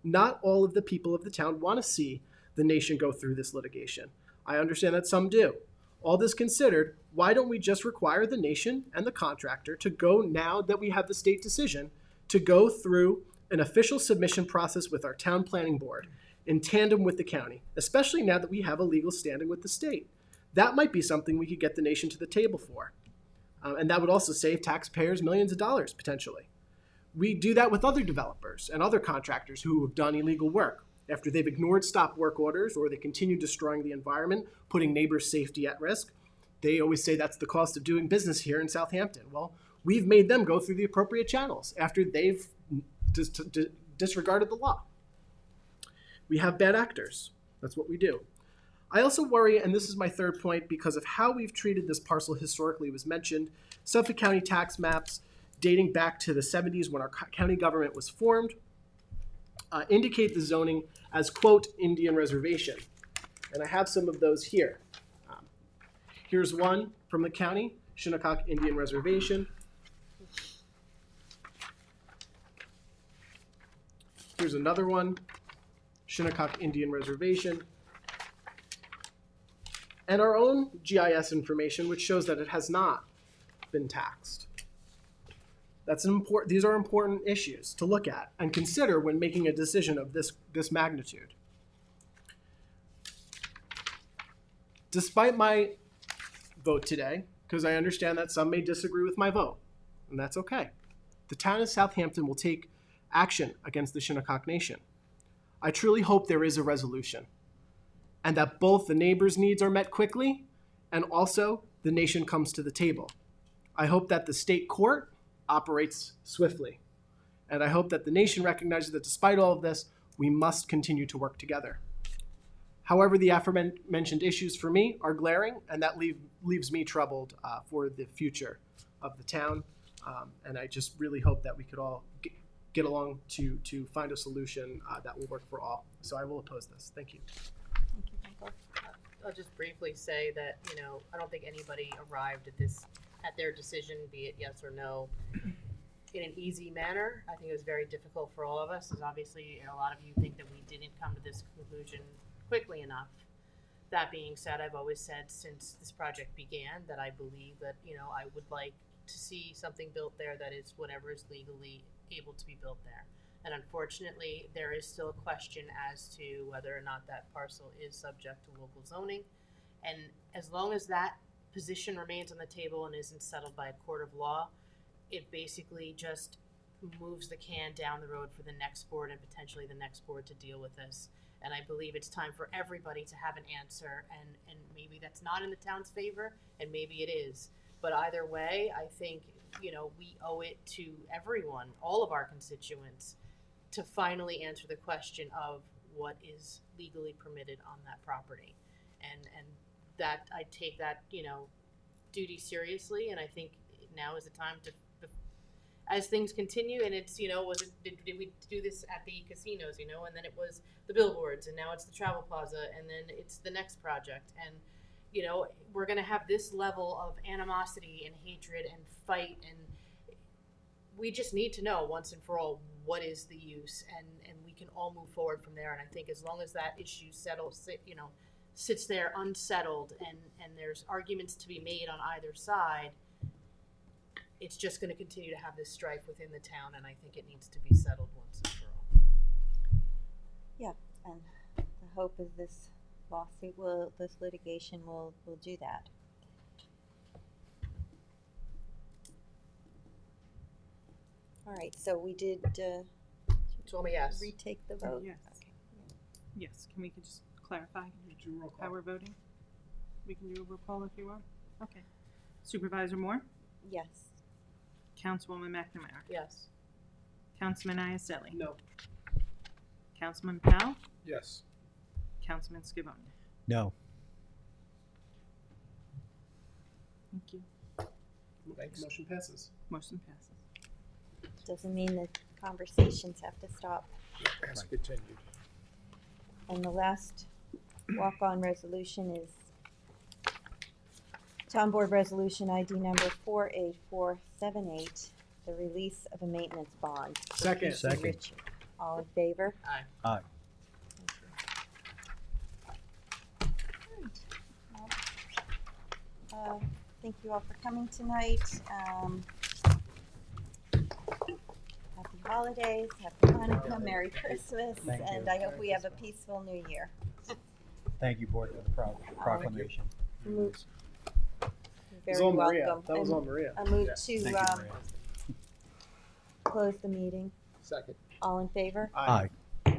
Not all of the people of the town want to see the nation go through this litigation. I understand that some do. All this considered, why don't we just require the nation and the contractor to go, now that we have the state decision, to go through an official submission process with our town planning board in tandem with the county, especially now that we have a legal standing with the state. That might be something we could get the nation to the table for. And that would also save taxpayers millions of dollars, potentially. We do that with other developers and other contractors who have done illegal work. After they've ignored stop work orders or they continue destroying the environment, putting neighbors' safety at risk, they always say that's the cost of doing business here in Southampton. Well, we've made them go through the appropriate channels after they've disregarded the law. We have bad actors. That's what we do. I also worry, and this is my 3rd point, because of how we've treated this parcel historically. It was mentioned, Suffolk County tax maps dating back to the 70s when our county government was formed indicate the zoning as, quote, Indian reservation. And I have some of those here. Here's one from the county, Shinnecock Indian Reservation. Here's another one, Shinnecock Indian Reservation. And our own GIS information, which shows that it has not been taxed. These are important issues to look at and consider when making a decision of this magnitude. Despite my vote today, because I understand that some may disagree with my vote, and that's okay, the town of Southampton will take action against the Shinnecock Nation. I truly hope there is a resolution, and that both the neighbors' needs are met quickly, and also the nation comes to the table. I hope that the state court operates swiftly, and I hope that the nation recognizes that despite all of this, we must continue to work together. However, the aforementioned issues for me are glaring, and that leaves me troubled for the future of the town, and I just really hope that we could all get along to find a solution that will work for all. So I will oppose this. Thank you. I'll just briefly say that, I don't think anybody arrived at their decision, be it yes or no, in an easy manner. I think it was very difficult for all of us, as obviously a lot of you think that we didn't come to this conclusion quickly enough. That being said, I've always said since this project began that I believe that, I would like to see something built there that is whatever is legally able to be built there. And unfortunately, there is still a question as to whether or not that parcel is subject to local zoning. And as long as that position remains on the table and isn't settled by a court of law, it basically just moves the can down the road for the next board and potentially the next board to deal with this. And I believe it's time for everybody to have an answer, and maybe that's not in the town's favor, and maybe it is. But either way, I think, we owe it to everyone, all of our constituents, to finally answer the question of what is legally permitted on that property. And that I take that, duty seriously, and I think now is the time to, as things continue, and it's, did we do this at the casinos, and then it was the billboards, and now it's the travel plaza, and then it's the next project, and, we're gonna have this level of animosity and hatred and fight, and we just need to know once and for all what is the use, and we can all move forward from there. And I think as long as that issue settles, sits there unsettled and there's arguments to be made on either side, it's just gonna continue to have this strife within the town, and I think it needs to be settled once and for all. Yeah, and the hope is this litigation will do that. All right, so we did, Told me yes. retake the vote? Yes. Yes, can we just clarify how we're voting? We can do a roll call if you want. Okay. Supervisor Moore? Yes. Councilwoman McNamara? Yes. Councilman Iaselli? No. Councilman Powell? Yes. Councilman Scavone? No. Thank you. Thanks. Motion passes. Motion passes. Doesn't mean that conversations have to stop. Has continued. And the last walk-on resolution is Town Board Resolution ID number 48478, the release of a maintenance bond. Second. Second. Richard. All in favor? Aye. Aye. Thank you all for coming tonight. Happy holidays, happy Hanukkah, Merry Christmas, Thank you. and I hope we have a peaceful New Year. Thank you, Board, for the proclamation. You're It was very all Maria. welcome. That was And all Maria. I move Yeah. to Thank you, Maria. close the meeting. Second. All in favor? Aye. Aye.